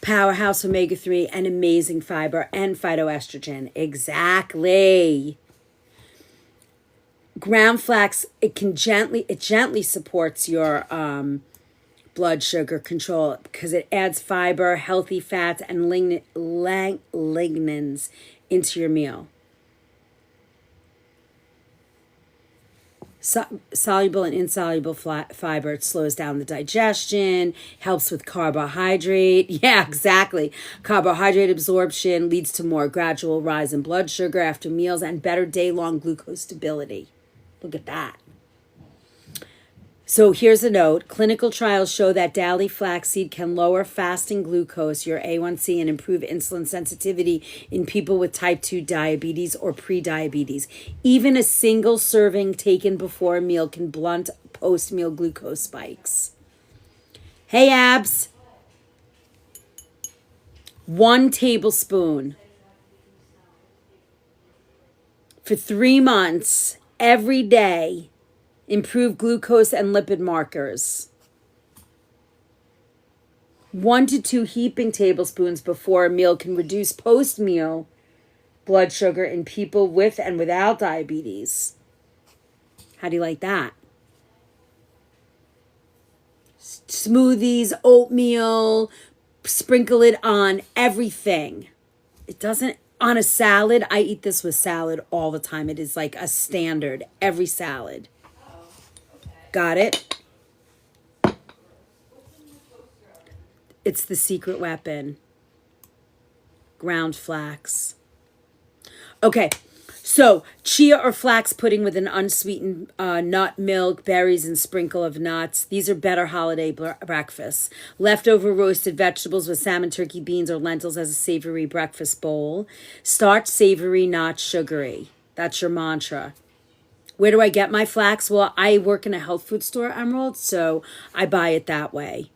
Powerhouse omega-3 and amazing fiber and phytoestrogen. Exactly. Ground flax, it gently supports your blood sugar control because it adds fiber, healthy fats, and lignans into your meal. Soluble and insoluble fiber. It slows down the digestion, helps with carbohydrate. Yeah, exactly. Carbohydrate absorption leads to more gradual rise in blood sugar after meals and better day-long glucose stability. Look at that. So here's a note. Clinical trials show that daily flaxseed can lower fasting glucose, your A1C, and improve insulin sensitivity in people with type 2 diabetes or pre-diabetes. Even a single serving taken before a meal can blunt post-meal glucose spikes. Hey, Abs. 1 tablespoon for 3 months every day. Improve glucose and lipid markers. 1 to 2 heaping tablespoons before a meal can reduce post-meal blood sugar in people with and without diabetes. How do you like that? Smoothies, oatmeal, sprinkle it on everything. It doesn't, on a salad, I eat this with salad all the time. It is like a standard, every salad. Got it? It's the secret weapon. Ground flax. Okay, so chia or flax pudding with an unsweetened nut milk, berries, and sprinkle of nuts. These are better holiday breakfasts. Leftover roasted vegetables with salmon, turkey, beans, or lentils as a savory breakfast bowl. Start savory, not sugary. That's your mantra. Where do I get my flax? Well, I work in a health food store, Emerald, so I buy it that way.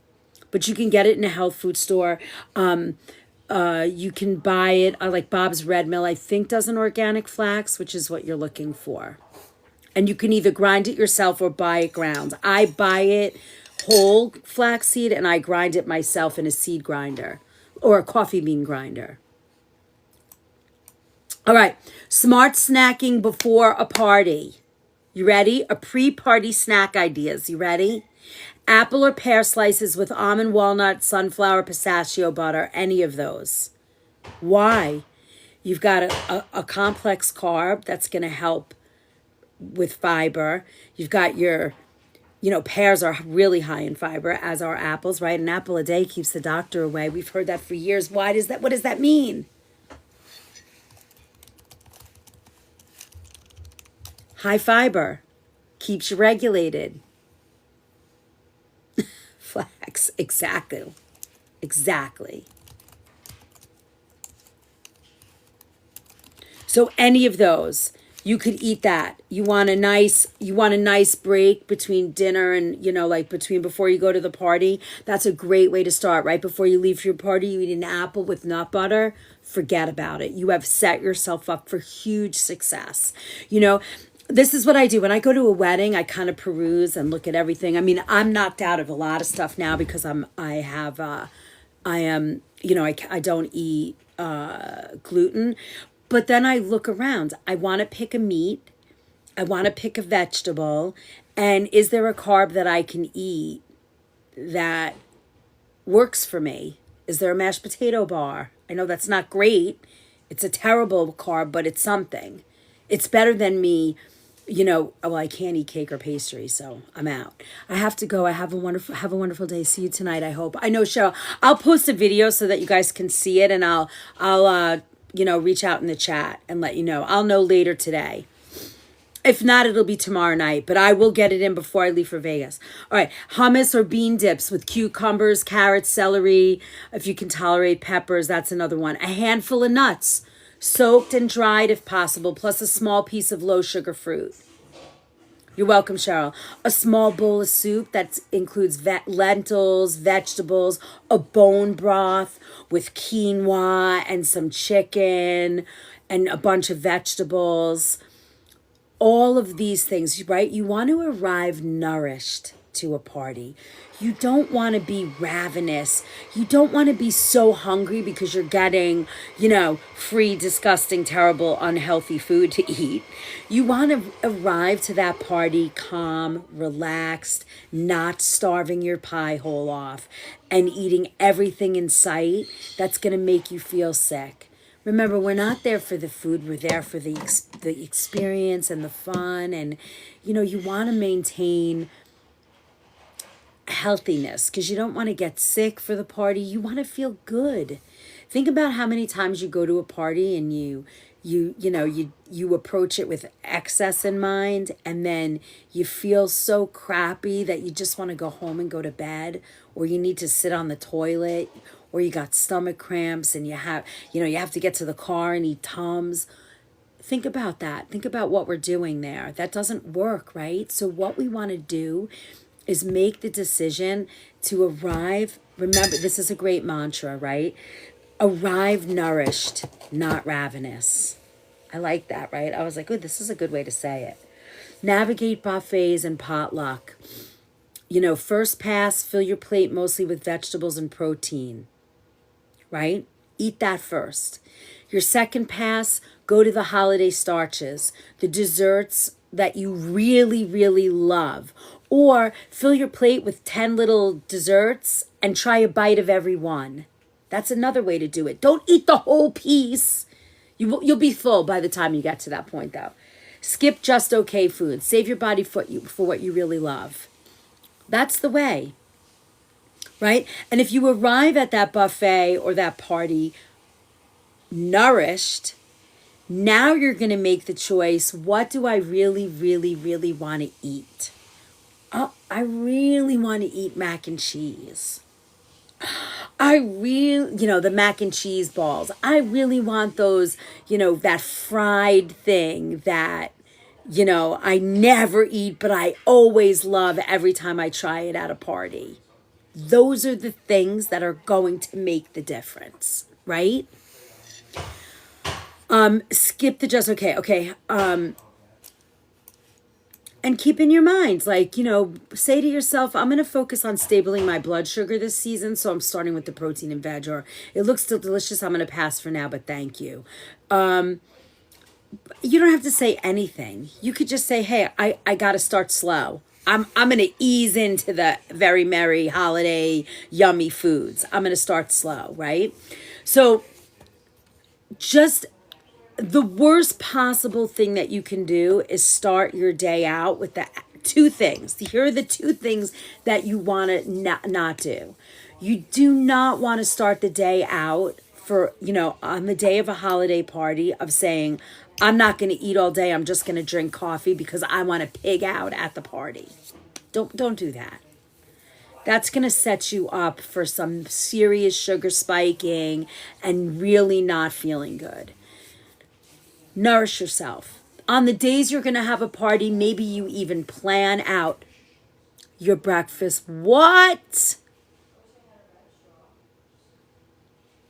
But you can get it in a health food store. You can buy it, like Bob's Red Mill, I think does an organic flax, which is what you're looking for. And you can either grind it yourself or buy it ground. I buy it whole flaxseed and I grind it myself in a seed grinder or a coffee bean grinder. All right, smart snacking before a party. You ready? A pre-party snack ideas. You ready? Apple or pear slices with almond, walnut, sunflower, pistachio butter, any of those. Why? You've got a complex carb that's going to help with fiber. You've got your, pears are really high in fiber, as are apples, right? An apple a day keeps the doctor away. We've heard that for years. What does that mean? High fiber keeps you regulated. Flax, exactly. So any of those, you could eat that. You want a nice break between dinner and, like between before you go to the party. That's a great way to start. Right before you leave for your party, you eat an apple with nut butter. Forget about it. You have set yourself up for huge success. This is what I do. When I go to a wedding, I kind of peruse and look at everything. I mean, I'm knocked out of a lot of stuff now because I don't eat gluten. But then I look around. I want to pick a meat. I want to pick a vegetable. And is there a carb that I can eat that works for me? Is there a mashed potato bar? I know that's not great. It's a terrible carb, but it's something. It's better than me, I can't eat cake or pastry, so I'm out. I have to go. Have a wonderful day. See you tonight, I hope. I know, Cheryl, I'll post a video so that you guys can see it, and I'll reach out in the chat and let you know. I'll know later today. If not, it'll be tomorrow night, but I will get it in before I leave for Vegas. All right, hummus or bean dips with cucumbers, carrots, celery. If you can tolerate peppers, that's another one. A handful of nuts, soaked and dried if possible, plus a small piece of low sugar fruit. You're welcome, Cheryl. A small bowl of soup that includes lentils, vegetables, a bone broth with quinoa and some chicken and a bunch of vegetables. All of these things, right? You want to arrive nourished to a party. You don't want to be ravenous. You don't want to be so hungry because you're getting, free, disgusting, terrible, unhealthy food to eat. You want to arrive to that party calm, relaxed, not starving your pie hole off, and eating everything in sight that's going to make you feel sick. Remember, we're not there for the food. We're there for the experience and the fun. And, you want to maintain healthiness because you don't want to get sick for the party. You want to feel good. Think about how many times you go to a party and you approach it with excess in mind, and then you feel so crappy that you just want to go home and go to bed, or you need to sit on the toilet, or you got stomach cramps and you have to get to the car and eat Tums. Think about that. Think about what we're doing there. That doesn't work, right? So what we want to do is make the decision to arrive. Remember, this is a great mantra, right? Arrive nourished, not ravenous. I like that, right? I was like, oh, this is a good way to say it. Navigate buffets and potluck. First pass, fill your plate mostly with vegetables and protein, right? Eat that first. Your second pass, go to the holiday starches, the desserts that you really, really love. Or fill your plate with 10 little desserts and try a bite of every one. That's another way to do it. Don't eat the whole piece. You'll be full by the time you get to that point, though. Skip just okay food. Save your body for what you really love. That's the way, right? And if you arrive at that buffet or that party nourished, now you're going to make the choice, what do I really, really, really want to eat? Oh, I really want to eat mac and cheese. I really, the mac and cheese balls. I really want those, that fried thing that, I never eat, but I always love every time I try it at a party. Those are the things that are going to make the difference, right? Skip the just okay. Okay. And keep in your mind, like, say to yourself, I'm going to focus on stabilizing my blood sugar this season. So I'm starting with the protein and veg, or it looks still delicious. I'm going to pass for now, but thank you. You don't have to say anything. You could just say, hey, I got to start slow. I'm going to ease into the very merry holiday yummy foods. I'm going to start slow, right? So just the worst possible thing that you can do is start your day out with the two things. Here are the two things that you want to not do. You do not want to start the day out for, on the day of a holiday party of saying, I'm not going to eat all day. I'm just going to drink coffee because I want to pig out at the party. Don't do that. That's going to set you up for some serious sugar spiking and really not feeling good. Nourish yourself. On the days you're going to have a party, maybe you even plan out your breakfast. What?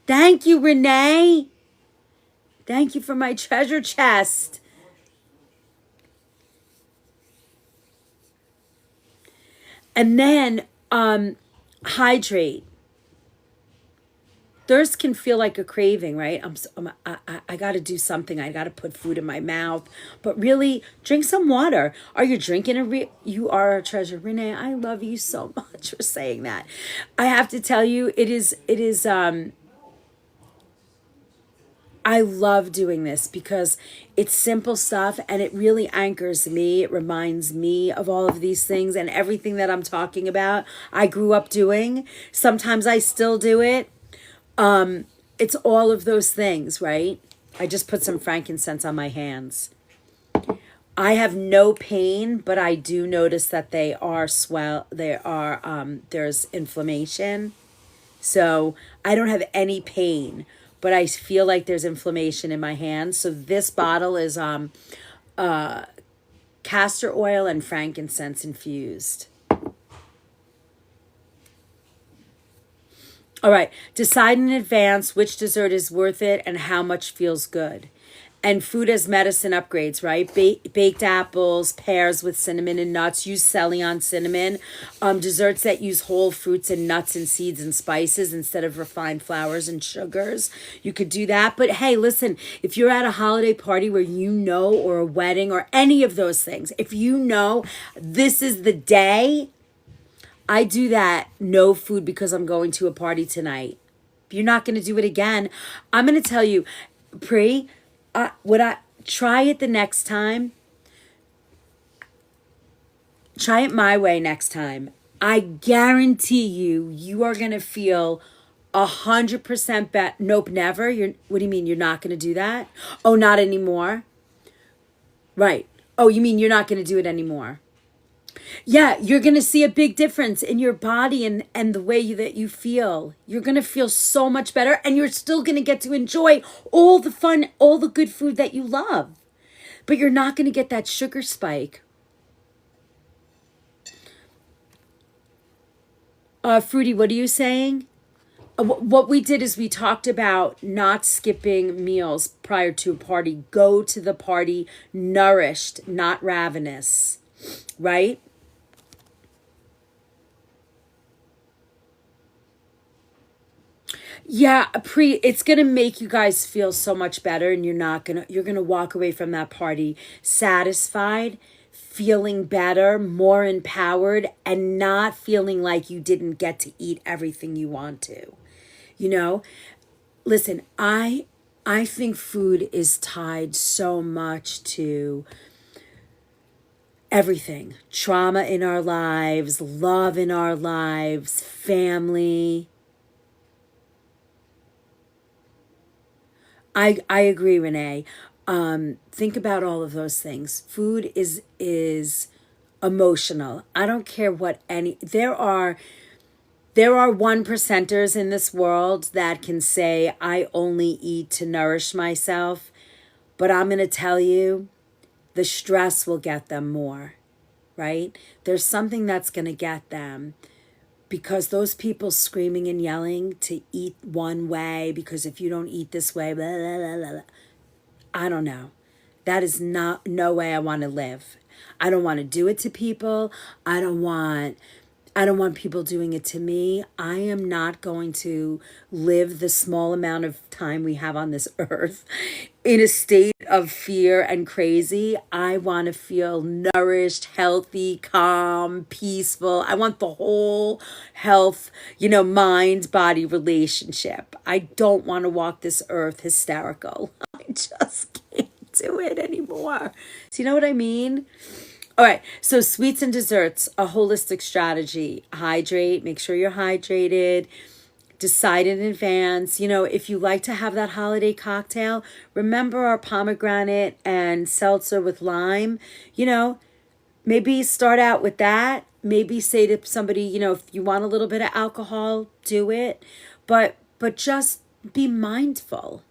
Thank you, Renee. Thank you for my treasure chest. And then hydrate. Thirst can feel like a craving, right? I got to do something. I got to put food in my mouth. But really, drink some water. Are you drinking you are a treasure. Renee, I love you so much for saying that. I have to tell you, it is I love doing this because it's simple stuff and it really anchors me. It reminds me of all of these things and everything that I'm talking about. I grew up doing. Sometimes I still do it. It's all of those things, right? I just put some frankincense on my hands. I have no pain, but I do notice that they are there's inflammation. So I don't have any pain, but I feel like there's inflammation in my hands. So this bottle is castor oil and frankincense infused. All right, decide in advance which dessert is worth it and how much feels good. And food as medicine upgrades, right? Baked apples, pears with cinnamon and nuts. Use Ceylon cinnamon. Desserts that use whole fruits and nuts and seeds and spices instead of refined flours and sugars. You could do that. But hey, listen, if you're at a holiday party where or a wedding or any of those things, if this is the day, I do that, no food because I'm going to a party tonight. If you're not going to do it again, I'm going to tell you, would I try it the next time? Try it my way next time. I guarantee you are going to feel 100% better. Nope, never. What do you mean you're not going to do that? Oh, not anymore? Right. Oh, you mean you're not going to do it anymore? Yeah, you're going to see a big difference in your body and the way that you feel. You're going to feel so much better and you're still going to get to enjoy all the fun, all the good food that you love. But you're not going to get that sugar spike. Fruity, what are you saying? What we did is we talked about not skipping meals prior to a party. Go to the party nourished, not ravenous, right? Yeah, it's going to make you guys feel so much better and you're going to walk away from that party satisfied, feeling better, more empowered, and not feeling like you didn't get to eat everything you want to. Listen, I think food is tied so much to everything. Trauma in our lives, love in our lives, family. I agree, Renee. Think about all of those things. Food is emotional. I don't care what there are 1%ers in this world that can say, I only eat to nourish myself. But I'm going to tell you, the stress will get them more, right? There's something that's going to get them. Because those people screaming and yelling to eat one way, because if you don't eat this way, blah, blah, blah, blah, I don't know. That is not no way I want to live. I don't want to do it to people. I don't want people doing it to me. I am not going to live the small amount of time we have on this earth in a state of fear and crazy. I want to feel nourished, healthy, calm, peaceful. I want the whole health, mind body relationship. I don't want to walk this earth hysterical. I just can't do it anymore. So you know what I mean? All right, so sweets and desserts, a holistic strategy. Hydrate, make sure you're hydrated. Decide in advance. If you like to have that holiday cocktail, remember our pomegranate and seltzer with lime. Maybe start out with that. Maybe say to somebody, if you want a little bit of alcohol, do it. But just be mindful.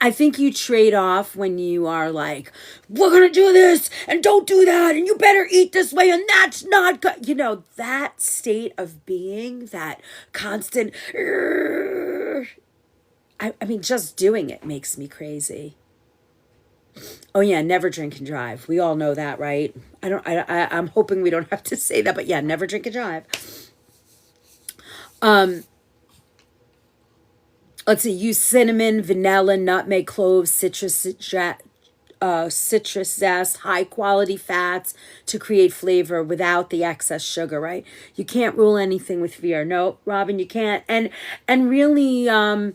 I think you trade off when you are like, we're going to do this and don't do that and you better eat this way and that's not good. That state of being, that constant, I mean, just doing it makes me crazy. Oh yeah, never drink and drive. We all know that, right? I'm hoping we don't have to say that, but yeah, never drink and drive. Let's see, use cinnamon, vanilla, nutmeg, cloves, citrus zest, high quality fats to create flavor without the excess sugar, right? You can't rule anything with fear. No, Robin, you can't. And really, yeah,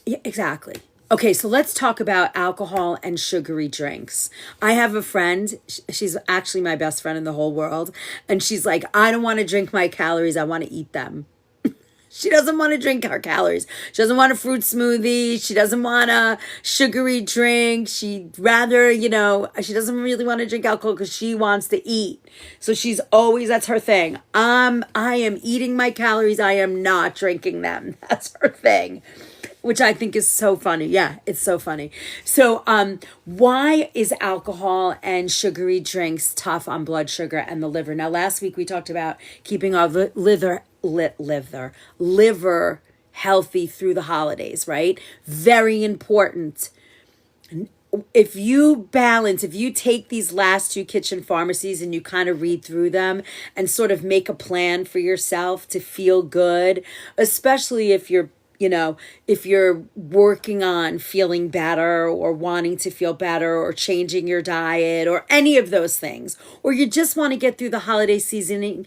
exactly. Okay, so let's talk about alcohol and sugary drinks. I have a friend, she's actually my best friend in the whole world, and she's like, I don't want to drink my calories, I want to eat them. She doesn't want to drink her calories. She doesn't want a fruit smoothie. She doesn't want a sugary drink. She'd rather, she doesn't really want to drink alcohol because she wants to eat. So that's her thing. I am eating my calories. I am not drinking them. That's her thing, which I think is so funny. Yeah, it's so funny. So, why is alcohol and sugary drinks tough on blood sugar and the liver? Now, last week we talked about keeping our liver healthy through the holidays, right? Very important. If you take these last two kitchen pharmacies and you kind of read through them and sort of make a plan for yourself to feel good, especially if you're working on feeling better or wanting to feel better or changing your diet or any of those things, or you just want to get through the holiday season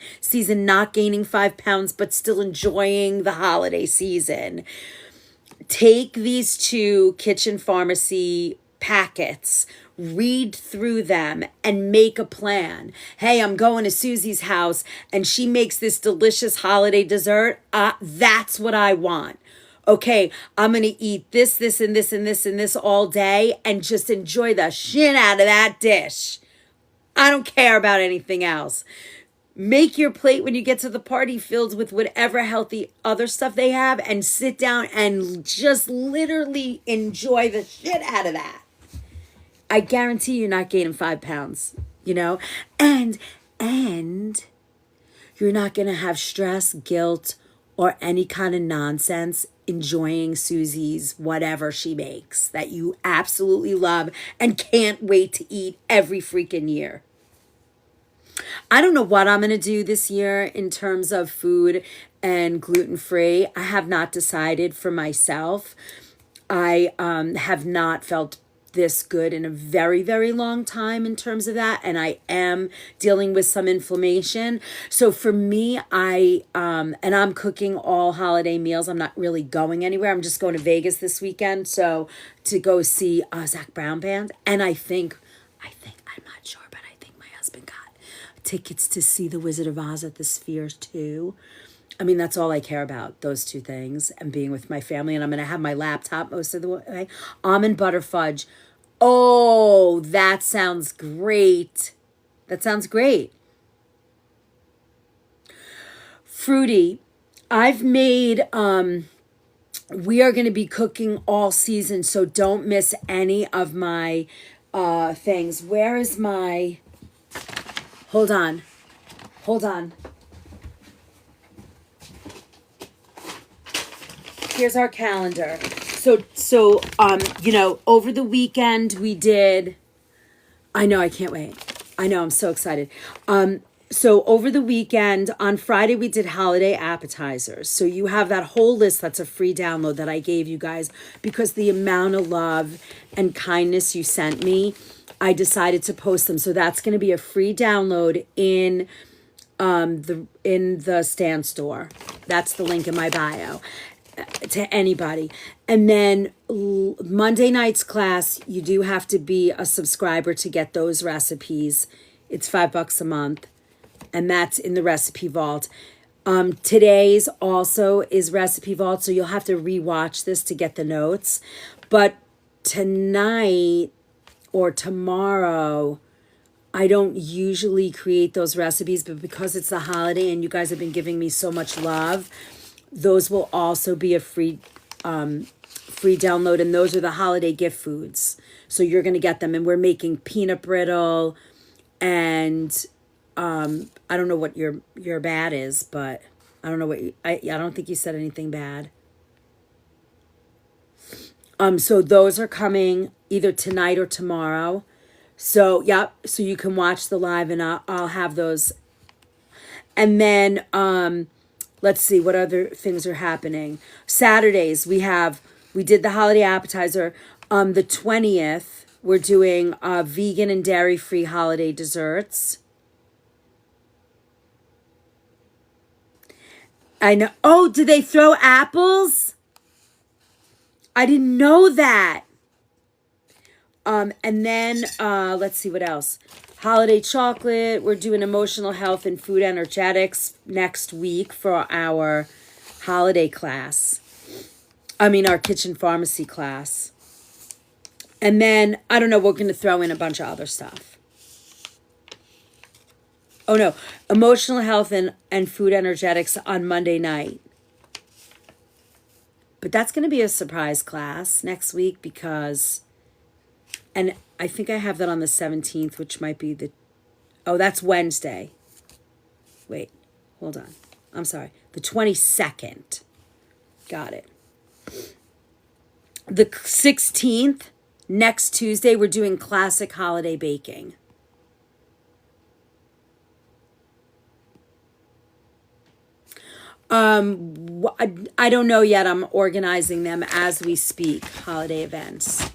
not gaining 5 pounds but still enjoying the holiday season, take these two kitchen pharmacy packets, read through them and make a plan. Hey, I'm going to Susie's house and she makes this delicious holiday dessert. That's what I want. Okay, I'm going to eat this, and this, and this, and this all day and just enjoy the shit out of that dish. I don't care about anything else. Make your plate when you get to the party filled with whatever healthy other stuff they have and sit down and just literally enjoy the shit out of that. I guarantee you're not gaining 5 pounds, and you're not going to have stress, guilt, or any kind of nonsense enjoying Susie's whatever she makes that you absolutely love and can't wait to eat every freaking year. I don't know what I'm going to do this year in terms of food and gluten-free. I have not decided for myself. I have not felt this good in a very, very long time in terms of that, and I am dealing with some inflammation. So for me, and I'm cooking all holiday meals. I'm not really going anywhere. I'm just going to Vegas this weekend, so to go see Zach Brown Band, and I think I'm not sure, but I think my husband got tickets to see The Wizard of Oz at the Sphere too. I mean, that's all I care about, those two things, and being with my family. And I'm going to have my laptop most of the way. Almond butter fudge. Oh, that sounds great. That sounds great. Fruity. I've made, we are going to be cooking all season, so don't miss any of my things. Where is my, hold on. Hold on. Here's our calendar. So over the weekend we did. I know, I can't wait. I know, I'm so excited. So over the weekend, on Friday, we did holiday appetizers. So you have that whole list that's a free download that I gave you guys because the amount of love and kindness you sent me, I decided to post them. So that's going to be a free download in the Stan store. That's the link in my bio to anybody. And then Monday night's class, you do have to be a subscriber to get those recipes. It's $5 a month. And that's in the recipe vault. Today's also is recipe vault, so you'll have to rewatch this to get the notes. But tonight or tomorrow, I don't usually create those recipes, but because it's the holiday and you guys have been giving me so much love, those will also be a free download, and those are the holiday gift foods. So you're going to get them, and we're making peanut brittle and I don't know what your bad is, but I don't know what I don't think you said anything bad. So those are coming either tonight or tomorrow. So so you can watch the live, and I'll have those. And then let's see what other things are happening. Saturdays we did the holiday appetizer. The 20th we're doing vegan and dairy free holiday desserts. I know. Oh, did they throw apples? I didn't know that. And then let's see what else. Holiday chocolate. We're doing emotional health and food energetics next week for our holiday class. Our kitchen pharmacy class. And then, I don't know, we're going to throw in a bunch of other stuff. Oh no, emotional health and food energetics on Monday night. But that's going to be a surprise class next week and I think I have that on the 17th, which might be that's Wednesday. Wait, hold on. I'm sorry. The 22nd. Got it. The 16th, next Tuesday, we're doing classic holiday baking. I don't know yet. I'm organizing them as we speak, holiday events.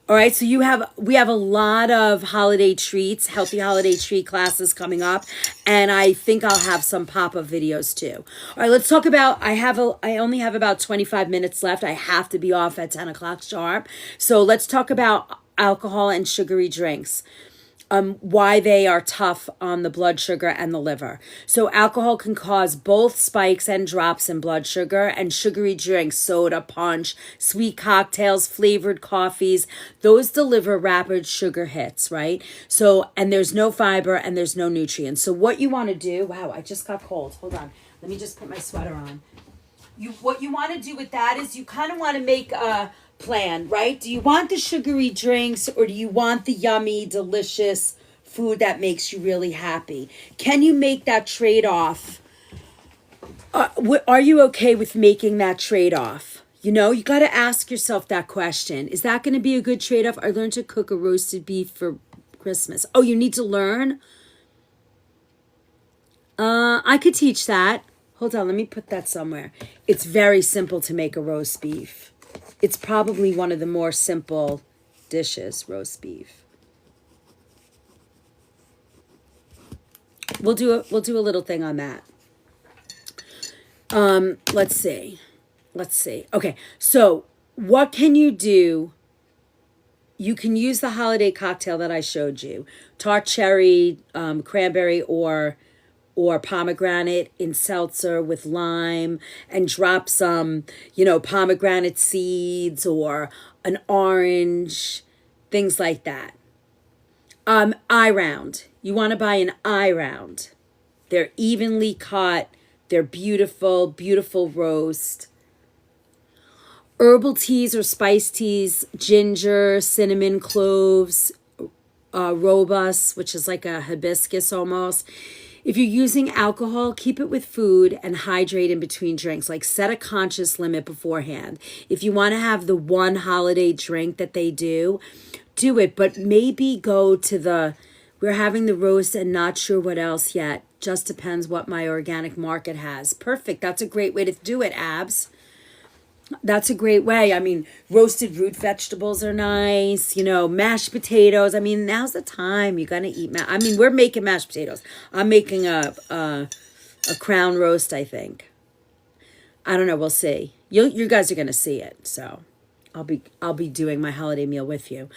All right, so we have a lot of holiday treats, healthy holiday treat classes coming up, and I think I'll have some pop-up videos too. All right, let's talk about, I only have about 25 minutes left. I have to be off at 10 o'clock sharp. So let's talk about alcohol and sugary drinks. Why they are tough on the blood sugar and the liver. So alcohol can cause both spikes and drops in blood sugar, and sugary drinks, soda, punch, sweet cocktails, flavored coffees, those deliver rapid sugar hits, right? So, and there's no fiber and there's no nutrients. So what you want to do, wow, I just got cold. Hold on. Let me just put my sweater on. What you want to do with that is you kind of want to make a plan, right? Do you want the sugary drinks or do you want the yummy, delicious food that makes you really happy? Can you make that trade-off? Are you okay with making that trade-off? You got to ask yourself that question. Is that going to be a good trade-off? I learned to cook a roasted beef for Christmas. Oh, you need to learn? I could teach that. Hold on, let me put that somewhere. It's very simple to make a roast beef. It's probably one of the more simple dishes, roast beef. We'll do a little thing on that. Let's see. Okay, so what can you do? You can use the holiday cocktail that I showed you. Tart cherry, cranberry, or pomegranate in seltzer with lime, and drop some, pomegranate seeds or an orange, things like that. Eye round. You want to buy an eye round. They're evenly cut. They're beautiful, beautiful roast. Herbal teas or spice teas, ginger, cinnamon, cloves, robust, which is like a hibiscus almost. If you're using alcohol, keep it with food and hydrate in between drinks. Like set a conscious limit beforehand. If you want to have the one holiday drink that they do it. But maybe go to we're having the roast and not sure what else yet. Just depends what my organic market has. Perfect. That's a great way to do it, Abs. That's a great way. I mean, roasted root vegetables are nice. Mashed potatoes. I mean, now's the time. You're going to eat. I mean, we're making mashed potatoes. I'm making a crown roast, I think. I don't know. We'll see. You guys are going to see it. So I'll be doing my holiday meal with you.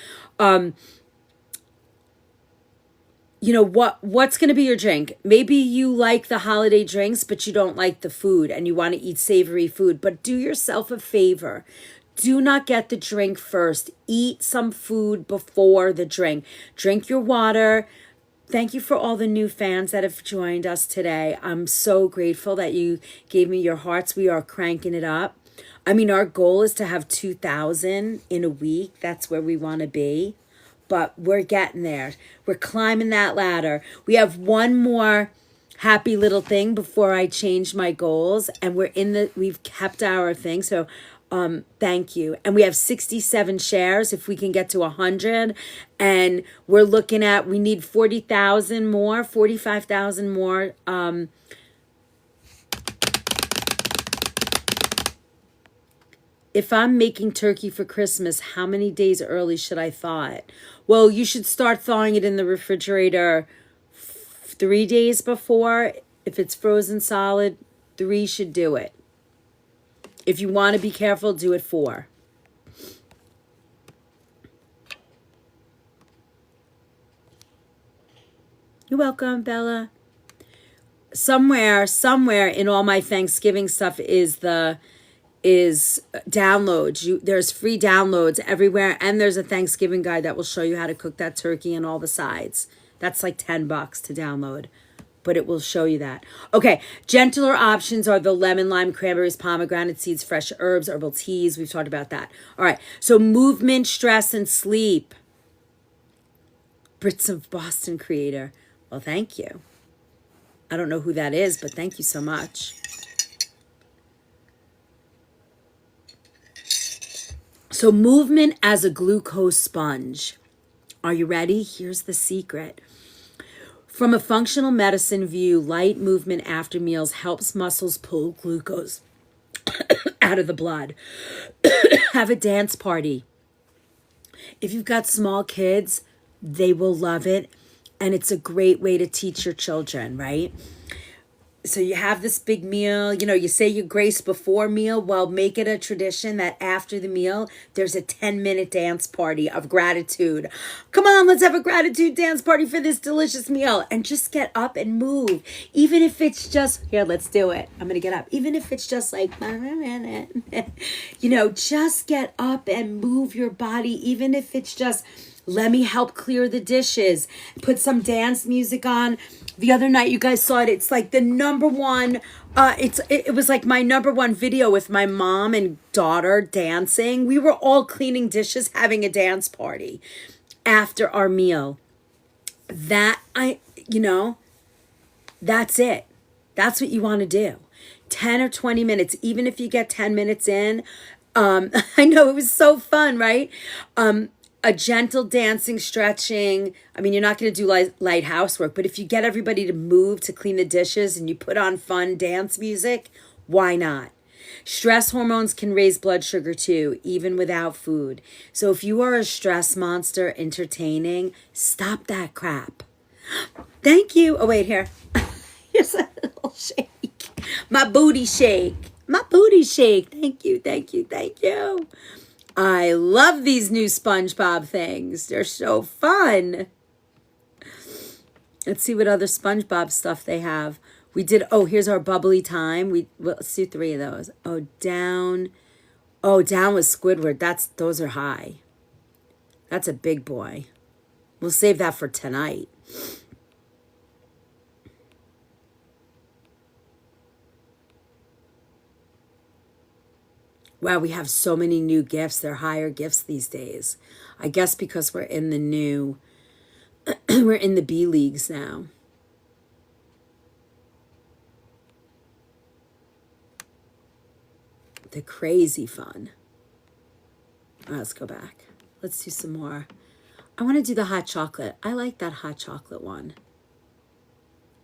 What's going to be your drink? Maybe you like the holiday drinks, but you don't like the food and you want to eat savory food. But do yourself a favor. Do not get the drink first. Eat some food before the drink. Drink your water. Thank you for all the new fans that have joined us today. I'm so grateful that you gave me your hearts. We are cranking it up. I mean, our goal is to have 2,000 in a week. That's where we want to be. But we're getting there. We're climbing that ladder. We have one more happy little thing before I change my goals. And we've kept our thing. So thank you. And we have 67 shares if we can get to 100. And we're looking at, we need 40,000 more, 45,000 more. If I'm making turkey for Christmas, how many days early should I thaw it? Well, you should start thawing it in the refrigerator 3 days before. If it's frozen solid, 3 should do it. If you want to be careful, do it 4. You're welcome, Bella. Somewhere in all my Thanksgiving stuff is downloads. There's free downloads everywhere, and there's a Thanksgiving guide that will show you how to cook that turkey and all the sides. That's like $10 to download, but it will show you that. Okay, gentler options are the lemon, lime, cranberries, pomegranate seeds, fresh herbs, herbal teas. We've talked about that. All right, so movement, stress, and sleep. Brits of Boston creator. Well, thank you. I don't know who that is, but thank you so much. So movement as a glucose sponge. Are you ready? Here's the secret. From a functional medicine view, light movement after meals helps muscles pull glucose out of the blood. Have a dance party. If you've got small kids, they will love it. And it's a great way to teach your children, right? So you have this big meal, you say your grace before meal. Well, make it a tradition that after the meal, there's a 10-minute dance party of gratitude. Come on, let's have a gratitude dance party for this delicious meal. And just get up and move. Even if it's just, here, let's do it. I'm going to get up. Even if it's just like, just get up and move your body. Even if it's just, let me help clear the dishes. Put some dance music on. The other night, you guys saw it. It's like the number one. It was like my number one video with my mom and daughter dancing. We were all cleaning dishes, having a dance party after our meal. That's it. That's what you want to do. 10 or 20 minutes, even if you get 10 minutes in. I know it was so fun, right? A gentle dancing, stretching. I mean, you're not going to do light housework, but if you get everybody to move to clean the dishes and you put on fun dance music, why not? Stress hormones can raise blood sugar too, even without food. So if you are a stress monster entertaining, stop that crap. Thank you. Oh, wait, here. Here's a little shake. My booty shake. My booty shake. Thank you, thank you, thank you. I love these new SpongeBob things. They're so fun. Let's see what other SpongeBob stuff they have. Here's our bubbly time. Let's do 3 of those. Down with Squidward. Those are high. That's a big boy. We'll save that for tonight. Wow, we have so many new gifts. They're higher gifts these days. I guess because we're in the B leagues now. the crazy fun. Let's go back. Let's do some more. I want to do the hot chocolate. I like that hot chocolate one.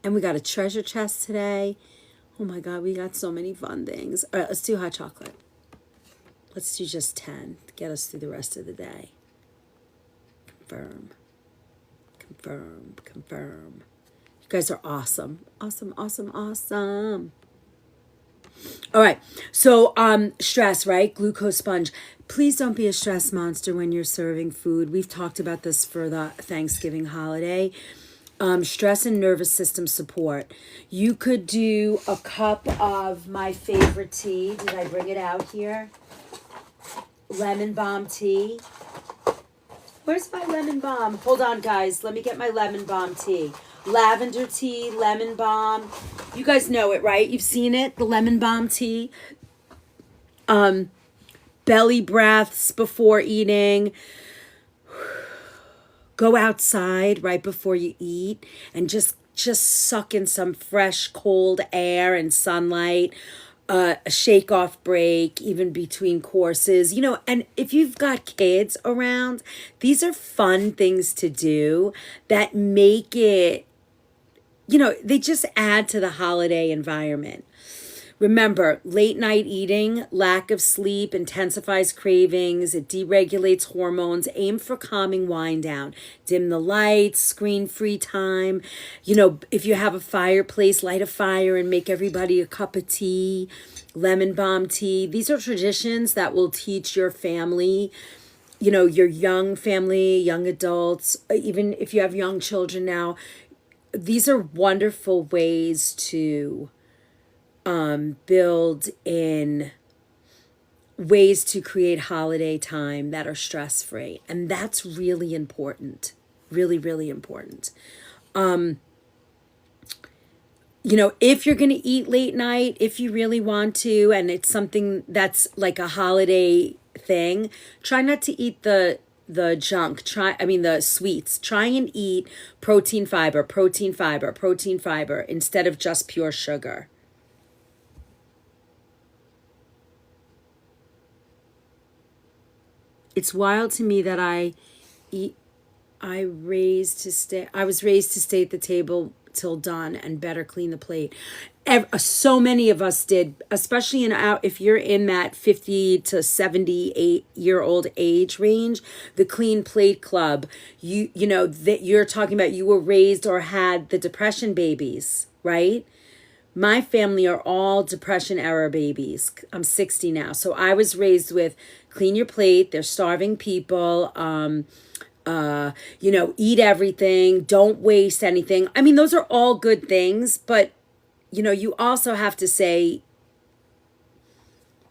And we got a treasure chest today. Oh my God, we got so many fun things. All right, let's do hot chocolate. Let's do just 10 to get us through the rest of the day. Confirm. Confirm. Confirm. You guys are awesome. Awesome, awesome, awesome. All right. So, stress, right? Glucose sponge. Please don't be a stress monster when you're serving food. We've talked about this for the Thanksgiving holiday. Stress and nervous system support. You could do a cup of my favorite tea. Did I bring it out here? Lemon balm tea. Where's my lemon balm? Hold on, guys. Let me get my lemon balm tea. Lavender tea, lemon balm. You guys know it, right? You've seen it, the lemon balm tea. Belly breaths before eating. Go outside right before you eat and just suck in some fresh, cold air and sunlight. A shake off break, even between courses, you know, and if you've got kids around, these are fun things to do that make it, you know, they just add to the holiday environment. Remember, late night eating, lack of sleep intensifies cravings. It deregulates hormones. Aim for calming wind down. Dim the lights, screen-free time. You know, if you have a fireplace, light a fire and make everybody a cup of tea, lemon balm tea. These are traditions that will teach your family, you know, your young family, young adults, even if you have young children now. These are wonderful ways to build in ways to create holiday time that are stress-free. And that's really important. Really, really important. You know, if you're going to eat late night, if you really want to, and it's something that's like a holiday thing, try not to eat the junk, the sweets. Try and eat protein, fiber, protein, fiber, protein, fiber, instead of just pure sugar. It's wild to me that I was raised to stay at the table till dawn and better clean the plate. So many of us did, especially if you're in that 50 to 78-year-old age range, the clean plate club, you know that you're talking about, you were raised or had the depression babies, right? My family are all depression era babies. I'm 60 now. So I was raised with clean your plate. They're starving people. You know, eat everything. Don't waste anything. I mean, those are all good things. But, you know, you also have to say,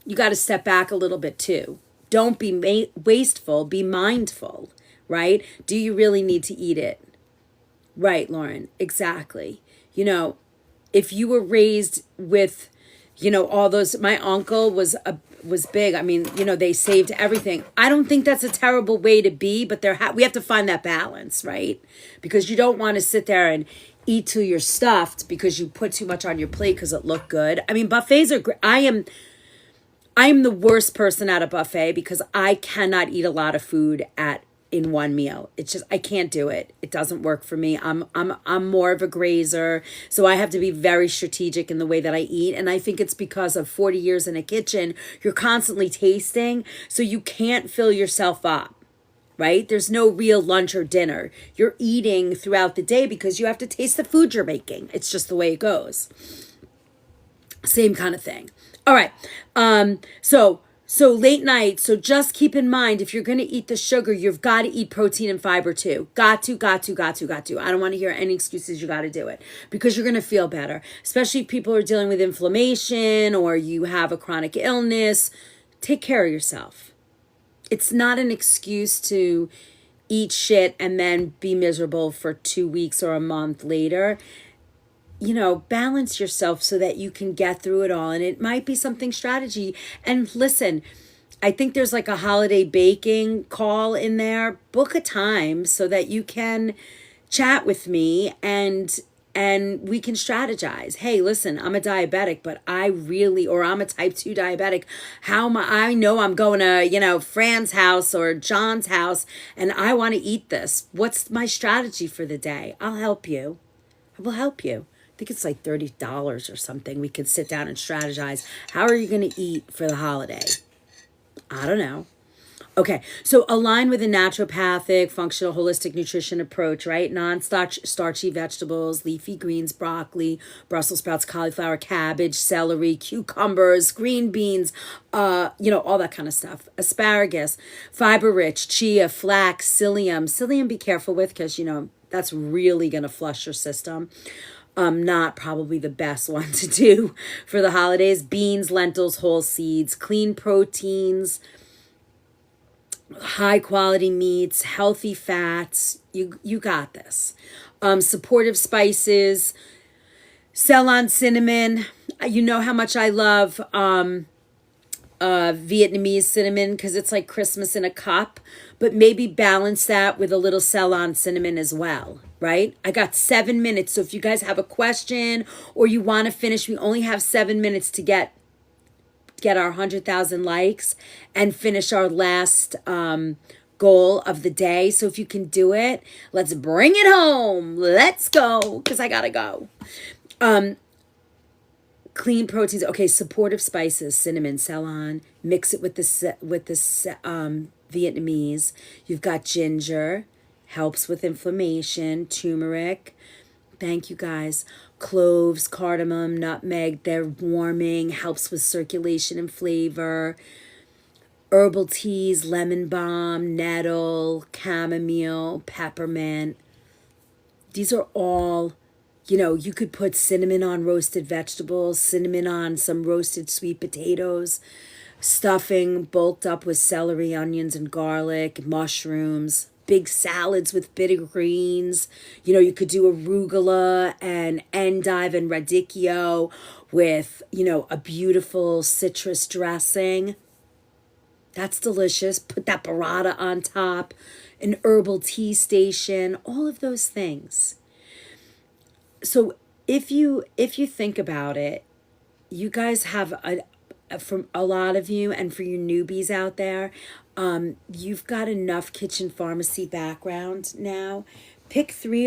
you got to step back a little bit too. Don't be wasteful. Be mindful, right? Do you really need to eat it? Right, Lauren. Exactly. You know, if you were raised with, you know, all those, my uncle was big. I mean, you know, they saved everything. I don't think that's a terrible way to be, but we have to find that balance, right? Because you don't want to sit there and eat till you're stuffed because you put too much on your plate because it looked good. I mean, buffets are great. I am the worst person at a buffet because I cannot eat a lot of food in one meal. It's just, I can't do it. It doesn't work for me. I'm more of a grazer. So I have to be very strategic in the way that I eat. And I think it's because of 40 years in a kitchen, you're constantly tasting. So you can't fill yourself up, right? There's no real lunch or dinner. You're eating throughout the day because you have to taste the food you're making. It's just the way it goes. Same kind of thing. All right. So late night, so just keep in mind, if you're going to eat the sugar, you've got to eat protein and fiber too. Got to. I don't want to hear any excuses. You got to do it because you're going to feel better, especially if people are dealing with inflammation or you have a chronic illness. Take care of yourself. It's not an excuse to eat shit and then be miserable for 2 weeks or a month later. You know, balance yourself so that you can get through it all. And it might be something strategy. And listen, I think there's like a holiday baking call in there. Book a time so that you can chat with me and and we can strategize. Hey, listen, I'm a diabetic, but or I'm a type 2 diabetic. I know I'm going to, Fran's house or John's house, and I want to eat this. What's my strategy for the day? I'll help you. I will help you. I think it's like $30 or something. We could sit down and strategize. How are you going to eat for the holiday? I don't know. Okay, so align with a naturopathic, functional, holistic nutrition approach, right? Non-starchy vegetables, leafy greens, broccoli, Brussels sprouts, cauliflower, cabbage, celery, cucumbers, green beans, all that kind of stuff. Asparagus, fiber-rich, chia, flax, psyllium. Psyllium, be careful with because, that's really going to flush your system. Not probably the best one to do for the holidays. Beans, lentils, whole seeds, clean proteins, high quality meats, healthy fats. You got this. Supportive spices, Ceylon cinnamon. You know how much I love Vietnamese cinnamon because it's like Christmas in a cup, but maybe balance that with a little Ceylon cinnamon as well, right? I got 7 minutes. So if you guys have a question or you want to finish, we only have 7 minutes to get our 100,000 likes and finish our last goal of the day. So if you can do it, let's bring it home. Let's go, because I gotta go. Clean proteins. Okay, supportive spices, cinnamon, Ceylon. Mix it with the Vietnamese. You've got ginger, helps with inflammation. Turmeric. Thank you guys. Cloves, cardamom, nutmeg, they're warming, helps with circulation and flavor. Herbal teas, lemon balm, nettle, chamomile, peppermint. These are all, you could put cinnamon on roasted vegetables, cinnamon on some roasted sweet potatoes, stuffing bulked up with celery, onions, and garlic, mushrooms. Big salads with bitter greens. You could do arugula and endive and radicchio with, a beautiful citrus dressing. That's delicious. Put that burrata on top, an herbal tea station, all of those things. So if you think about it, you guys have from a lot of you, and for you newbies out there, you've got enough kitchen pharmacy background now. Pick 3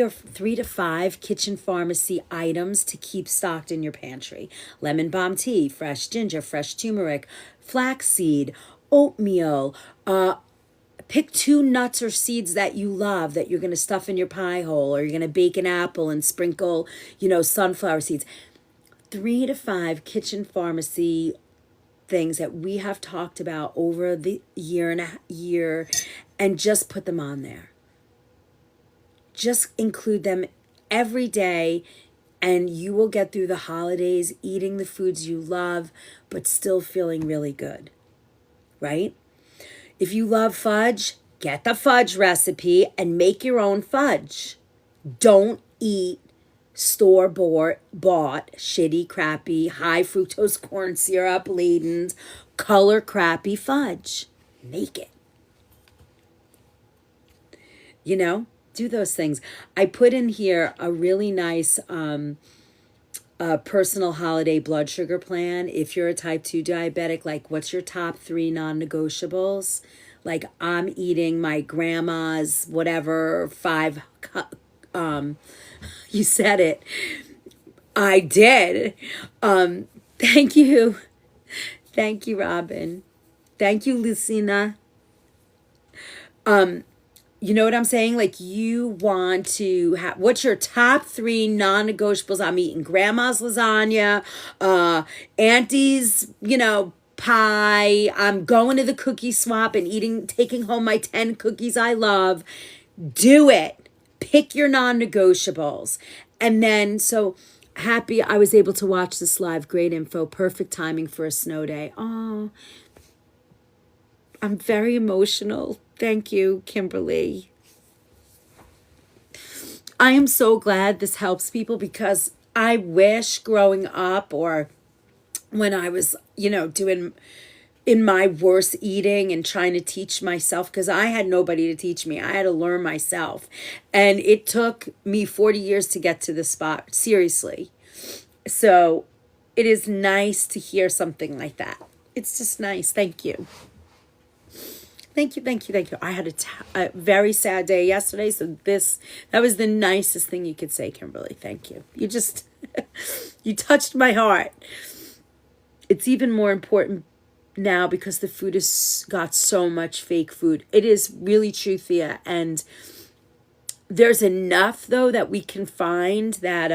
to 5 kitchen pharmacy items to keep stocked in your pantry. Lemon balm tea, fresh ginger, fresh turmeric, flaxseed, oatmeal. Pick 2 nuts or seeds that you love that you're going to stuff in your pie hole, or you're going to bake an apple and sprinkle, sunflower seeds. 3 to 5 kitchen pharmacy things that we have talked about over the year and just put them on there. Just include them every day, and you will get through the holidays eating the foods you love, but still feeling really good, right? If you love fudge, get the fudge recipe and make your own fudge. Don't eat store-bought, shitty, crappy, high fructose corn syrup laden, color crappy fudge. Make it. Do those things. I put in here a really nice personal holiday blood sugar plan. If you're a type 2 diabetic, like what's your top 3 non-negotiables? Like I'm eating my grandma's whatever 5 you said it. I did. Thank you. Thank you, Robin. Thank you, Lucina. You know what I'm saying? Like you want to have, what's your top 3 non-negotiables? I'm eating grandma's lasagna, auntie's, pie. I'm going to the cookie swap and taking home my 10 cookies I love. Do it. Pick your non-negotiables. And then, so happy I was able to watch this live. Great info. Perfect timing for a snow day. Oh, I'm very emotional. Thank you, Kimberly. I am so glad this helps people, because I wish growing up, or when I was, doing in my worst eating and trying to teach myself, because I had nobody to teach me. I had to learn myself. And it took me 40 years to get to this spot, seriously. So it is nice to hear something like that. It's just nice. Thank you. Thank you, thank you, thank you. I had a very sad day yesterday, so that was the nicest thing you could say, Kimberly. Thank you. You just, you touched my heart. It's even more important now because the food has got so much fake food. It is really true, Thea, and there's enough, though, that we can find that,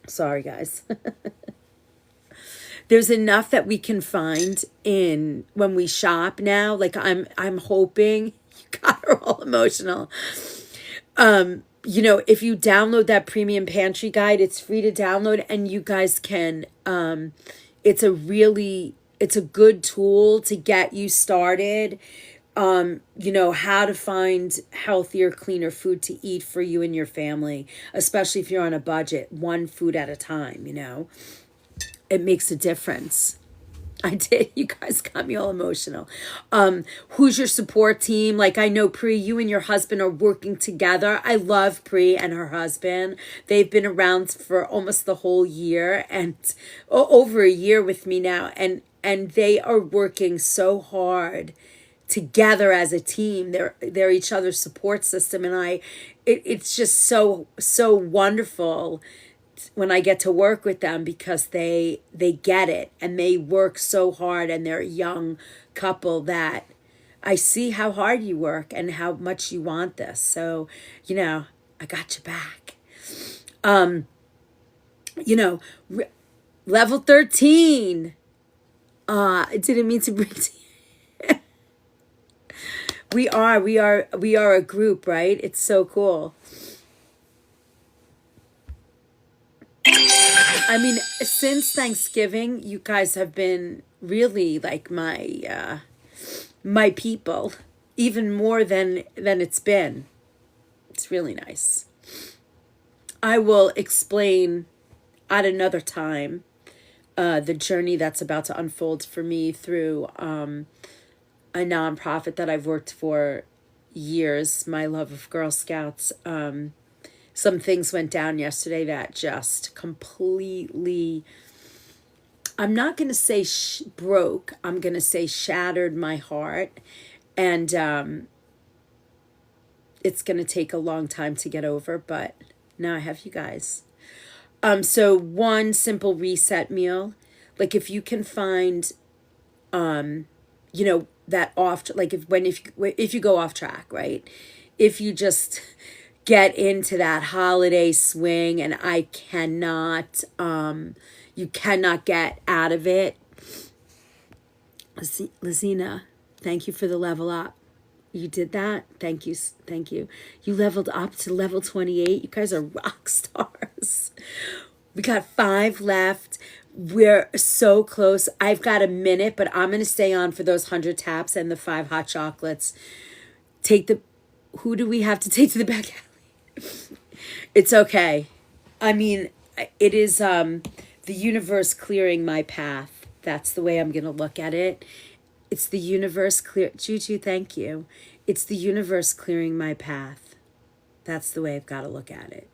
sorry, guys. There's enough that we can find in when we shop now. Like I'm hoping, you got her all emotional. You know, if you download that premium pantry guide, it's free to download, and you guys can, it's a good tool to get you started. You know, how to find healthier, cleaner food to eat for you and your family, especially if you're on a budget, one food at a time, you know. It makes a difference. I did. You guys got me all emotional. Who's your support team? Like, I know, Pri, you and your husband are working together. I love Pri and her husband. They've been around for almost the whole year and over a year with me now. And they are working so hard together as a team. They're each other's support system. And it's just so wonderful when I get to work with them, because they get it and they work so hard, and they're a young couple that I see how hard you work and how much you want this. So, you know, I got your back. You know, level 13. I didn't mean to bring to we are a group, right? It's so cool. I mean, since Thanksgiving, you guys have been really like my people, even more than it's been. It's really nice. I will explain at another time the journey that's about to unfold for me through a nonprofit that I've worked for years, my love of Girl Scouts. Some things went down yesterday that just completely, I'm not going to say broke, I'm going to say shattered my heart. And it's going to take a long time to get over, but now I have you guys. So one simple reset meal, like if you can find, you know, that off, like if you go off track, right? If you just get into that holiday swing and you cannot get out of it. Lazina, thank you for the level up. You did that. Thank you. Thank you. You leveled up to level 28. You guys are rock stars. We got 5 left. We're so close. I've got a minute, but I'm going to stay on for those 100 taps and the 5 hot chocolates. Who do we have to take to the back alley? It's okay. I mean, it is the universe clearing my path. That's the way I'm going to look at it. It's the universe Juju, thank you. It's the universe clearing my path. That's the way I've got to look at it.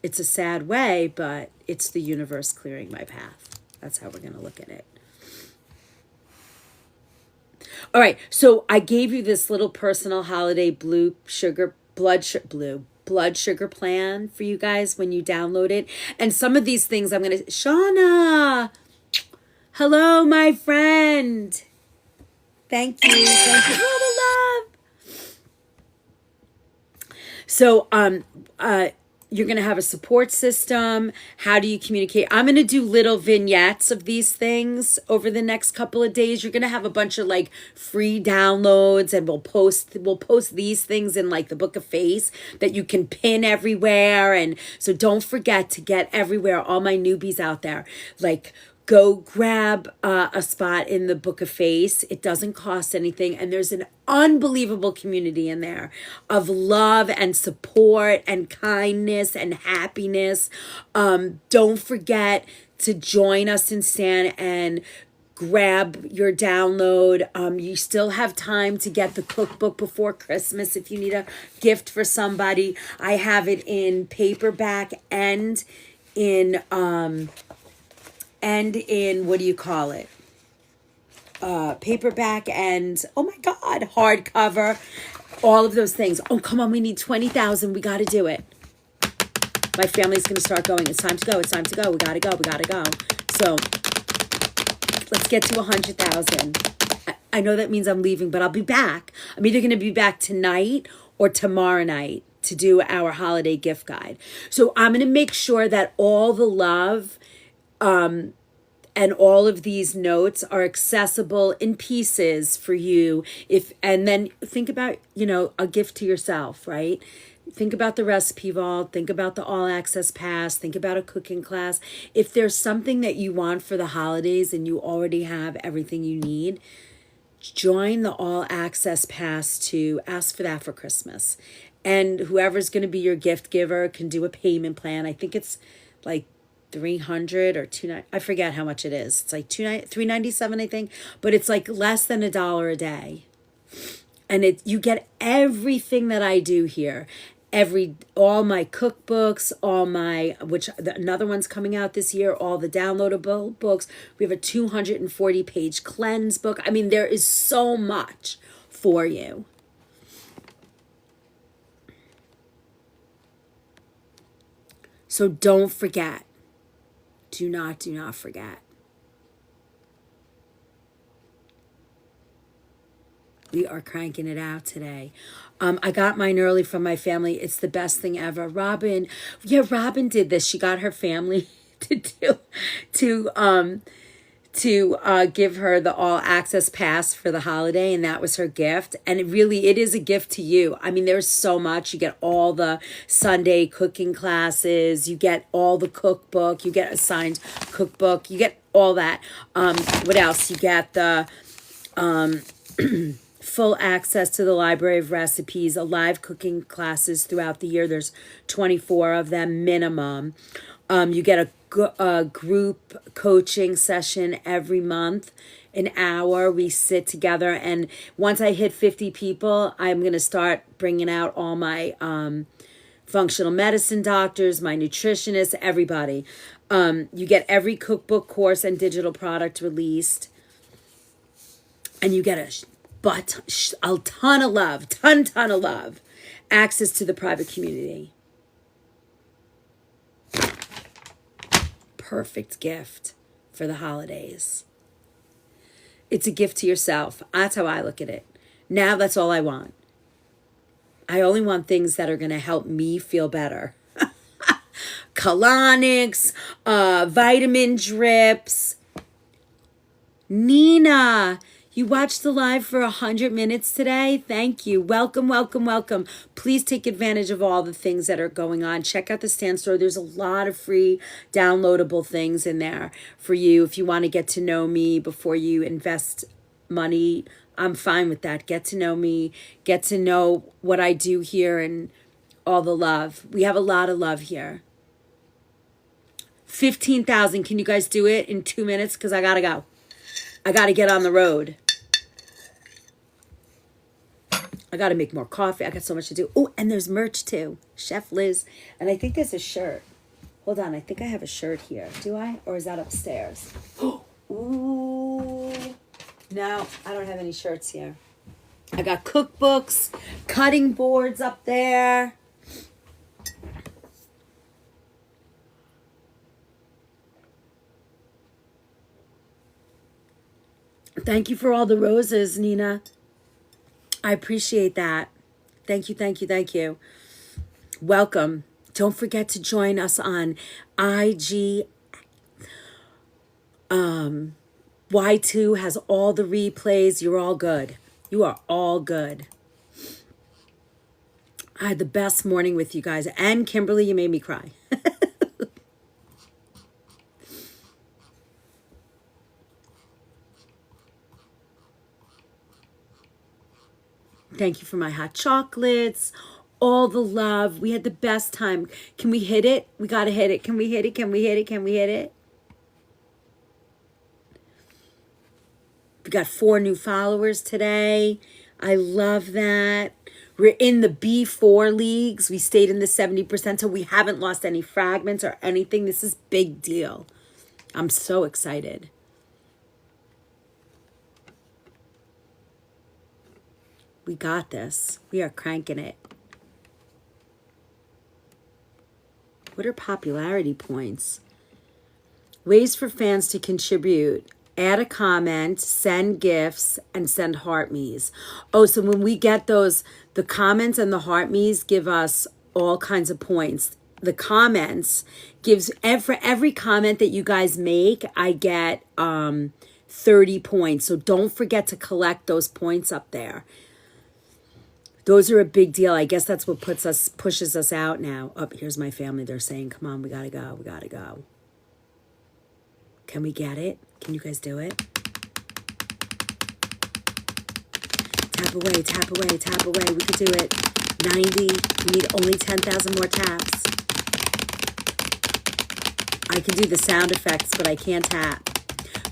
It's a sad way, but it's the universe clearing my path. That's how we're going to look at it. All right, so I gave you this little personal holiday blood sugar plan for you guys when you download it. And some of these things I'm going to... Shauna! Hello, my friend. Thank you. Thank you for the love. So, you're going to have a support system. How do you communicate? I'm going to do little vignettes of these things over the next couple of days. You're going to have a bunch of like free downloads, and we'll post these things in like the Book of Face that you can pin everywhere. And so don't forget to get everywhere, all my newbies out there, like go grab a spot in the Book of Face. It doesn't cost anything. And there's an unbelievable community in there of love and support and kindness and happiness. Don't forget to join us in Stan and grab your download. You still have time to get the cookbook before Christmas if you need a gift for somebody. I have it in paperback and in what do you call it? Paperback and, oh my God, hardcover, all of those things. Oh, come on, we need 20,000. We got to do it. My family's going to start going. It's time to go. It's time to go. We got to go. We got to go. So let's get to 100,000. I know that means I'm leaving, but I'll be back. I'm either going to be back tonight or tomorrow night to do our holiday gift guide. So I'm going to make sure that all the love and all of these notes are accessible in pieces for you. And then think about, a gift to yourself, right? Think about the recipe vault, think about the all access pass, think about a cooking class. If there's something that you want for the holidays and you already have everything you need, join the all access pass to ask for that for Christmas. And whoever's going to be your gift giver can do a payment plan. I think it's like 300 or 290. I forget how much it is. It's like 397, I think, but it's like less than $1 a day. And you get everything that I do here. All my cookbooks, another one's coming out this year, all the downloadable books. We have a 240-page cleanse book. I mean, there is so much for you. So don't forget. Do not forget. We are cranking it out today. I got mine early from my family. It's the best thing ever. Robin did this. She got her family to give her the all access pass for the holiday, and that was her gift. And it is a gift to you. I mean, there's so much. You get all the Sunday cooking classes, you get all the cookbook, you get a signed cookbook, you get all that. What else? You get the full access to the library of recipes, live cooking classes throughout the year. There's 24 of them minimum. You get a group coaching session every month, an hour. We sit together, and once I hit 50 people, I'm going to start bringing out all my functional medicine doctors, my nutritionists, everybody. You get every cookbook, course, and digital product released, and you get a ton of love, access to the private community. Perfect gift for the holidays. It's a gift to yourself. That's how I look at it. Now that's all I want. I only want things that are going to help me feel better. Colonics, vitamin drips. Nina, you watched the live for 100 minutes today. Thank you. Welcome, welcome, welcome. Please take advantage of all the things that are going on. Check out the Stan store. There's a lot of free downloadable things in there for you. If you want to get to know me before you invest money, I'm fine with that. Get to know me. Get to know what I do here and all the love. We have a lot of love here. 15,000. Can you guys do it in 2 minutes? Because I got to go. I got to get on the road. I got to make more coffee. I got so much to do. Oh, and there's merch too. Chef Liz. And I think there's a shirt. Hold on. I think I have a shirt here. Do I? Or is that upstairs? Ooh. No, I don't have any shirts here. I got cookbooks, cutting boards up there. Thank you for all the roses, Nina. I appreciate that. Thank you, thank you, thank you. Welcome. Don't forget to join us on IG. Y2 has all the replays. You're all good. You are all good. I had the best morning with you guys. And Kimberly, you made me cry. Thank you for my hot chocolates. All the love. We had the best time. Can we hit it? We got to hit it. Can we hit it? Can we hit it? Can we hit it? We got 4 new followers today. I love that. We're in the B4 leagues. We stayed in the 70%, so we haven't lost any fragments or anything. This is big deal. I'm so excited. We got this. We are cranking it. What are popularity points? Ways for fans to contribute. Add a comment, send gifts, and send heart me's. Oh, so when we get those, the comments and the heart me's give us all kinds of points. The comments gives, for every comment that you guys make, I get 30 points. So don't forget to collect those points up there. Those are a big deal. I guess that's what pushes us out now. Oh, here's my family. They're saying, come on, we gotta go. We gotta go. Can we get it? Can you guys do it? Tap away, tap away, tap away. We could do it. 90. We need only 10,000 more taps. I can do the sound effects, but I can't tap.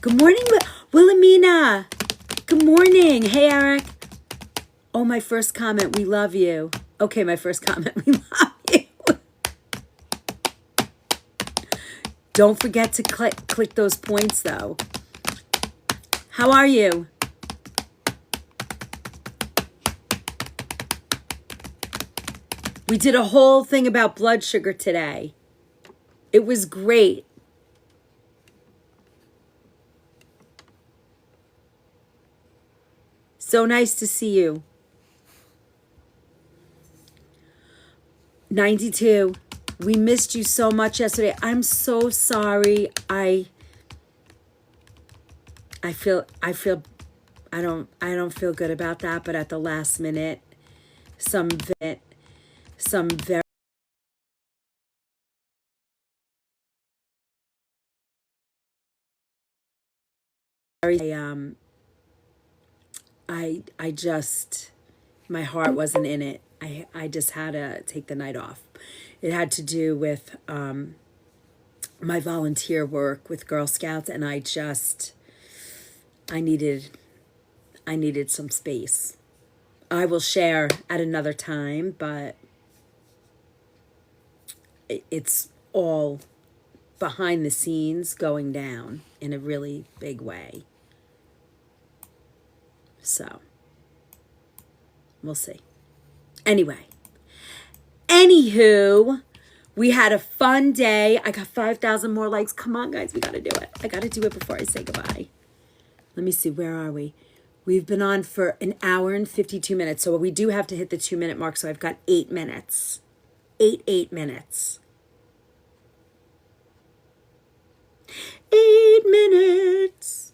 Good morning, Wilhelmina. Good morning. Hey, Eric. Oh, my first comment. We love you. Okay, my first comment. We love you. Don't forget to click those points, though. How are you? We did a whole thing about blood sugar today. It was great. So nice to see you. 92. We missed you so much yesterday. I'm so sorry. I don't feel good about that, but at the last minute, some very I just, my heart wasn't in it. I just had to take the night off. It had to do with my volunteer work with Girl Scouts, and I needed some space. I will share at another time, but it's all behind the scenes going down in a really big way. So, we'll see. Anyway, anywho, we had a fun day. I got 5,000 more likes. Come on, guys, we got to do it. I got to do it before I say goodbye. Let me see, where are we? We've been on for an hour and 52 minutes, so we do have to hit the 2-minute mark, so I've got 8 minutes. 8 minutes. 8 minutes.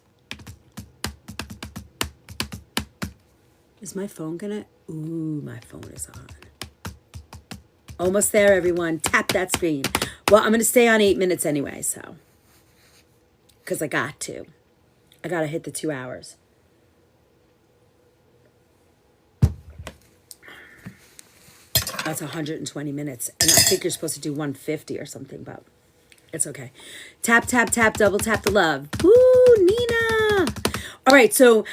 Is my phone gonna? Ooh, my phone is on. Almost there, everyone. Tap that screen. Well, I'm gonna stay on 8 minutes anyway, so. Because I got to. I gotta hit the 2 hours. That's 120 minutes. And I think you're supposed to do 150 or something, but it's okay. Tap, tap, tap, double tap the love. Woo, Nina. All right, so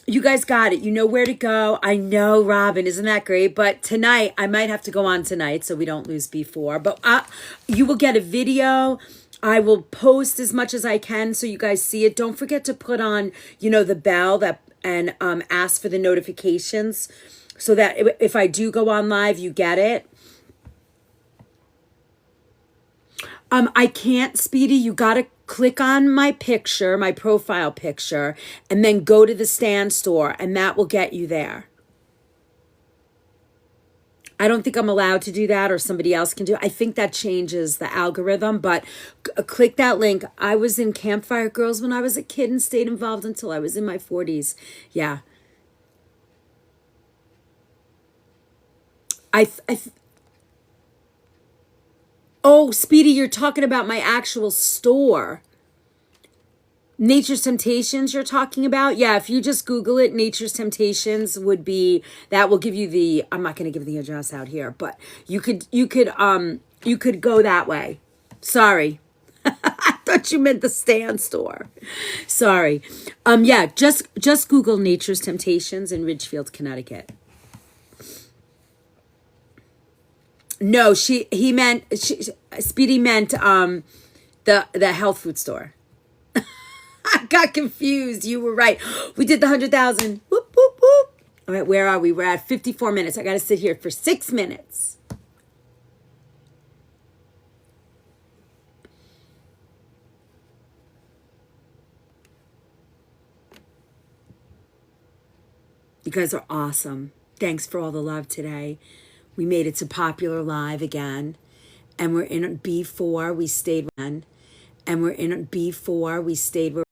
you guys got it. You know where to go. I know, Robin. Isn't that great? But tonight, I might have to go on tonight so we don't lose B4. But you will get a video. I will post as much as I can so you guys see it. Don't forget to put on, the bell and ask for the notifications so that if I do go on live, you get it. I can't, Speedy. You got to click on my picture, my profile picture, and then go to the stand store, and that will get you there. I don't think I'm allowed to do that, or somebody else can do it. I think that changes the algorithm, but click that link. I was in Campfire Girls when I was a kid and stayed involved until I was in my 40s. Yeah. Oh, Speedy, you're talking about my actual store. Nature's Temptations you're talking about? Yeah, if you just Google it, Nature's Temptations would be, that will give you the, I'm not going to give the address out here, but you could go that way. Sorry. I thought you meant the Stan store. Sorry. Yeah, just Google Nature's Temptations in Ridgefield, Connecticut. No, Speedy meant the health food store. I got confused. You were right. We did the 100,000. Whoop, whoop, whoop. All right, where are we? We're at 54 minutes. I got to sit here for 6 minutes. You guys are awesome. Thanks for all the love today. We made it to Popular Live again. And we're in B4. We stayed one. And we're in B4. We stayed where.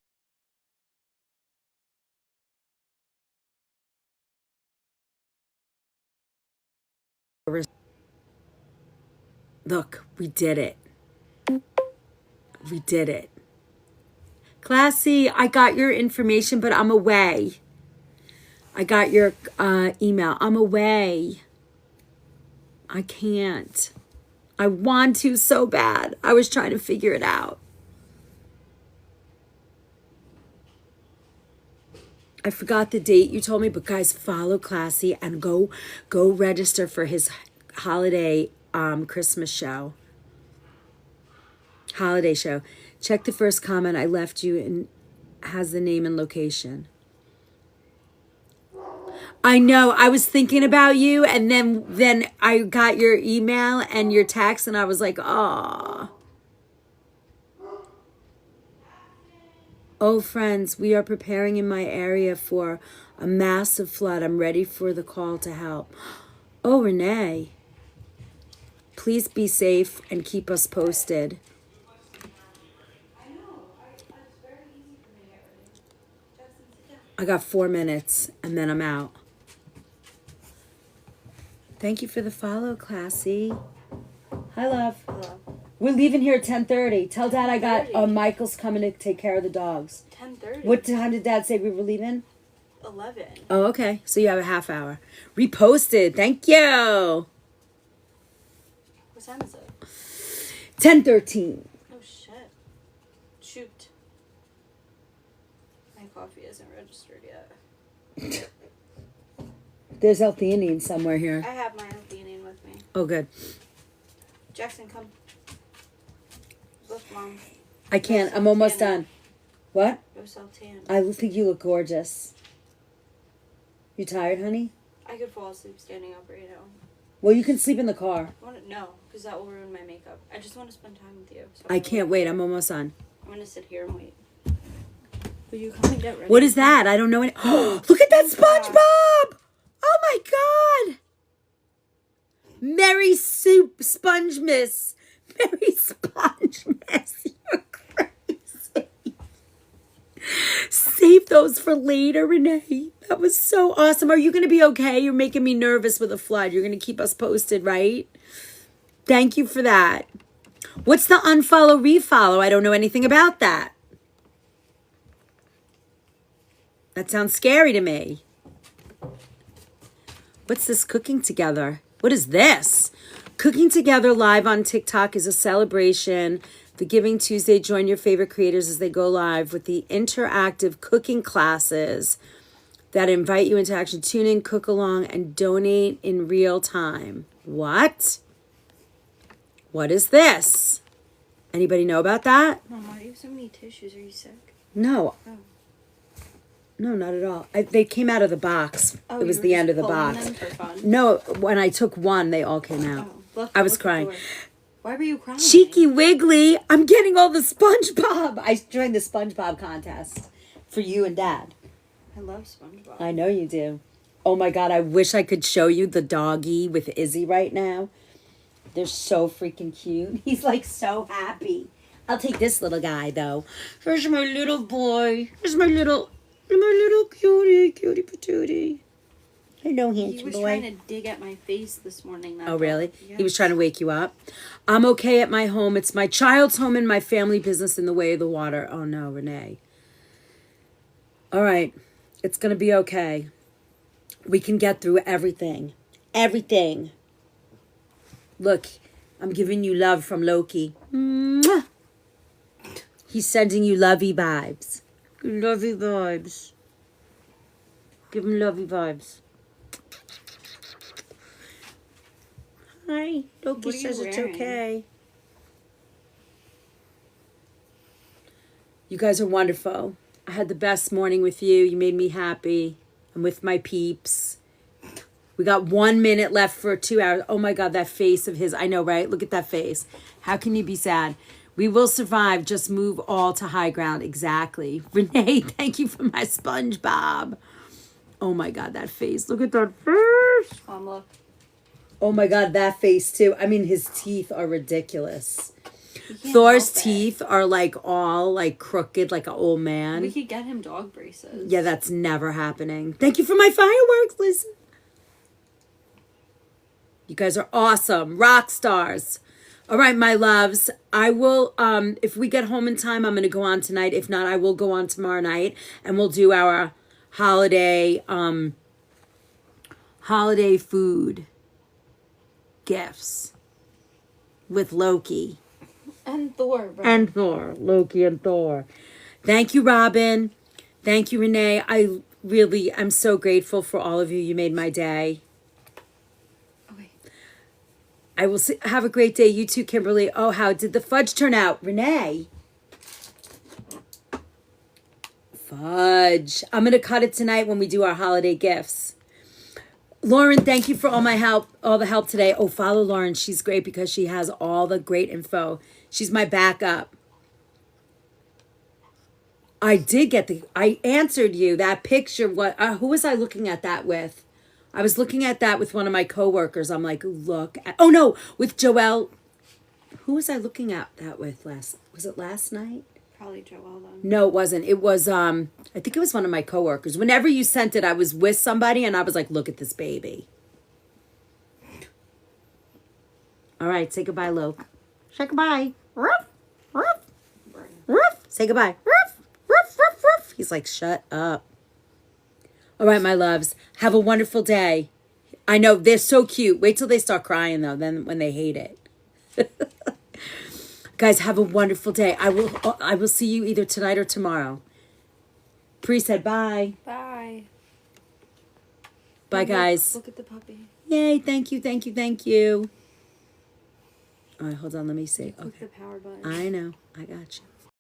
Look, we did it. We did it. Classy, I got your information, but I'm away. I got your email. I'm away. I can't. I want to so bad. I was trying to figure it out. I forgot the date you told me, but guys, follow Classy and go register for his holiday Christmas show. Holiday show. Check the first comment I left you and has the name and location. I know. I was thinking about you, and then I got your email and your text, and I was like, "Oh, oh, friends, we are preparing in my area for a massive flood. I'm ready for the call to help." Oh, Renee, please be safe and keep us posted. I got 4 minutes, and then I'm out. Thank you for the follow, Classy. Hi, love. Hello. We're leaving here at 10:30. Tell Dad I got Michael's coming to take care of the dogs. 10:30. What time did Dad say we were leaving? 11. Oh, okay. So you have a half hour. Reposted. Thank you. What time is it? 10:13. Oh shit. Shoot. My coffee isn't registered yet. There's L-theanine somewhere here. I have my L-theanine with me. Oh, good. Jackson, come. Look, Mom. I can't. I'm almost done. What? Go self-tan. I think you look gorgeous. You tired, honey? I could fall asleep standing up right now. Well, you can sleep in the car. No, because that will ruin my makeup. I just want to spend time with you. So I can't wait. I'm almost done. I'm going to sit here and wait. Will you come and get ready? What is that? I don't know any. Oh, look at that SpongeBob! Oh my God! Merry Soup Sponge Miss. Merry Sponge Miss. You're crazy. Save those for later, Renee. That was so awesome. Are you going to be okay? You're making me nervous with a flood. You're going to keep us posted, right? Thank you for that. What's the unfollow, refollow? I don't know anything about that. That sounds scary to me. What's this cooking together? What is this? Cooking Together live on TikTok is a celebration for Giving Tuesday. Join your favorite creators as they go live with the interactive cooking classes that invite you into action. Tune in, cook along, and donate in real time. What? What is this? Anybody know about that? Mom, why do you have so many tissues? Are you sick? No. Oh. No, not at all. They came out of the box. Oh, It was you were the just end of the pulling box. them for fun? No, when I took one, they all came out. Oh, look, I was look crying. at the door. Why were you crying? Cheeky Wiggly, I'm getting all the SpongeBob. I joined the SpongeBob contest for you and Dad. I love SpongeBob. I know you do. Oh my God, I wish I could show you the doggy with Izzy right now. They're so freaking cute. He's like so happy. I'll take this little guy though. Here's my little boy. Here's my little cutie patootie. Hello, handsome boy. He was trying to dig at my face this morning. Oh, really? Yes. He was trying to wake you up? I'm okay at my home. It's my child's home and my family business in the way of the water. Oh, no, Renee. All right. It's going to be okay. We can get through everything. Everything. Look, I'm giving you love from Loki. Mwah! He's sending you lovey vibes. Lovey vibes. Give him lovey vibes. Hi. Loki What are you says it's wearing? okay. You guys are wonderful. I had the best morning with you. You made me happy. I'm with my peeps. We got 1 minute left for 2 hours. Oh my God, that face of his. I know, right? Look at that face. How can you be sad? We will survive. Just move all to high ground. Exactly. Renee, thank you for my SpongeBob. Oh my God, that face. Look at that face. Look. Oh my God, that face too. I mean, his teeth are ridiculous. Can't Thor's help it. teeth are like all like crooked like an old man. We could get him dog braces. Yeah, that's never happening. Thank you for my fireworks, listen. You guys are awesome. Rock stars. All right, my loves. I will, if we get home in time, I'm going to go on tonight. If not, I will go on tomorrow night and we'll do our holiday food gifts with Loki. And Thor, bro. And Thor. Loki and Thor. Thank you, Robin. Thank you, Renee. I'm so grateful for all of you. You made my day. Okay. I will have a great day. You too, Kimberly. Oh, how did the fudge turn out? Renee. Fudge. I'm going to cut it tonight when we do our holiday gifts. Lauren, thank you for all the help today. Oh, follow Lauren. She's great because she has all the great info. She's my backup. I answered you that picture. Who was I looking at that with? I was looking at that with one of my coworkers. I'm like, oh no, with Joelle. Who was I looking at that with was it last night? Probably Joelle then. No, it wasn't. It was, I think it was one of my coworkers. Whenever you sent it, I was with somebody and I was like, look at this baby. All right, say goodbye, Loke. Say goodbye. Ruff, ruff, ruff. Say goodbye. Ruff, ruff, ruff, ruff. He's like, shut up. All right, my loves. Have a wonderful day. I know, they're so cute. Wait till they start crying, though, then when they hate it. Guys, have a wonderful day. I will see you either tonight or tomorrow. Pri said bye. Bye. Bye, guys. Look at the puppy. Yay, thank you, thank you, thank you. All right, hold on, let me see. Click Okay. the power button. I know. I got you.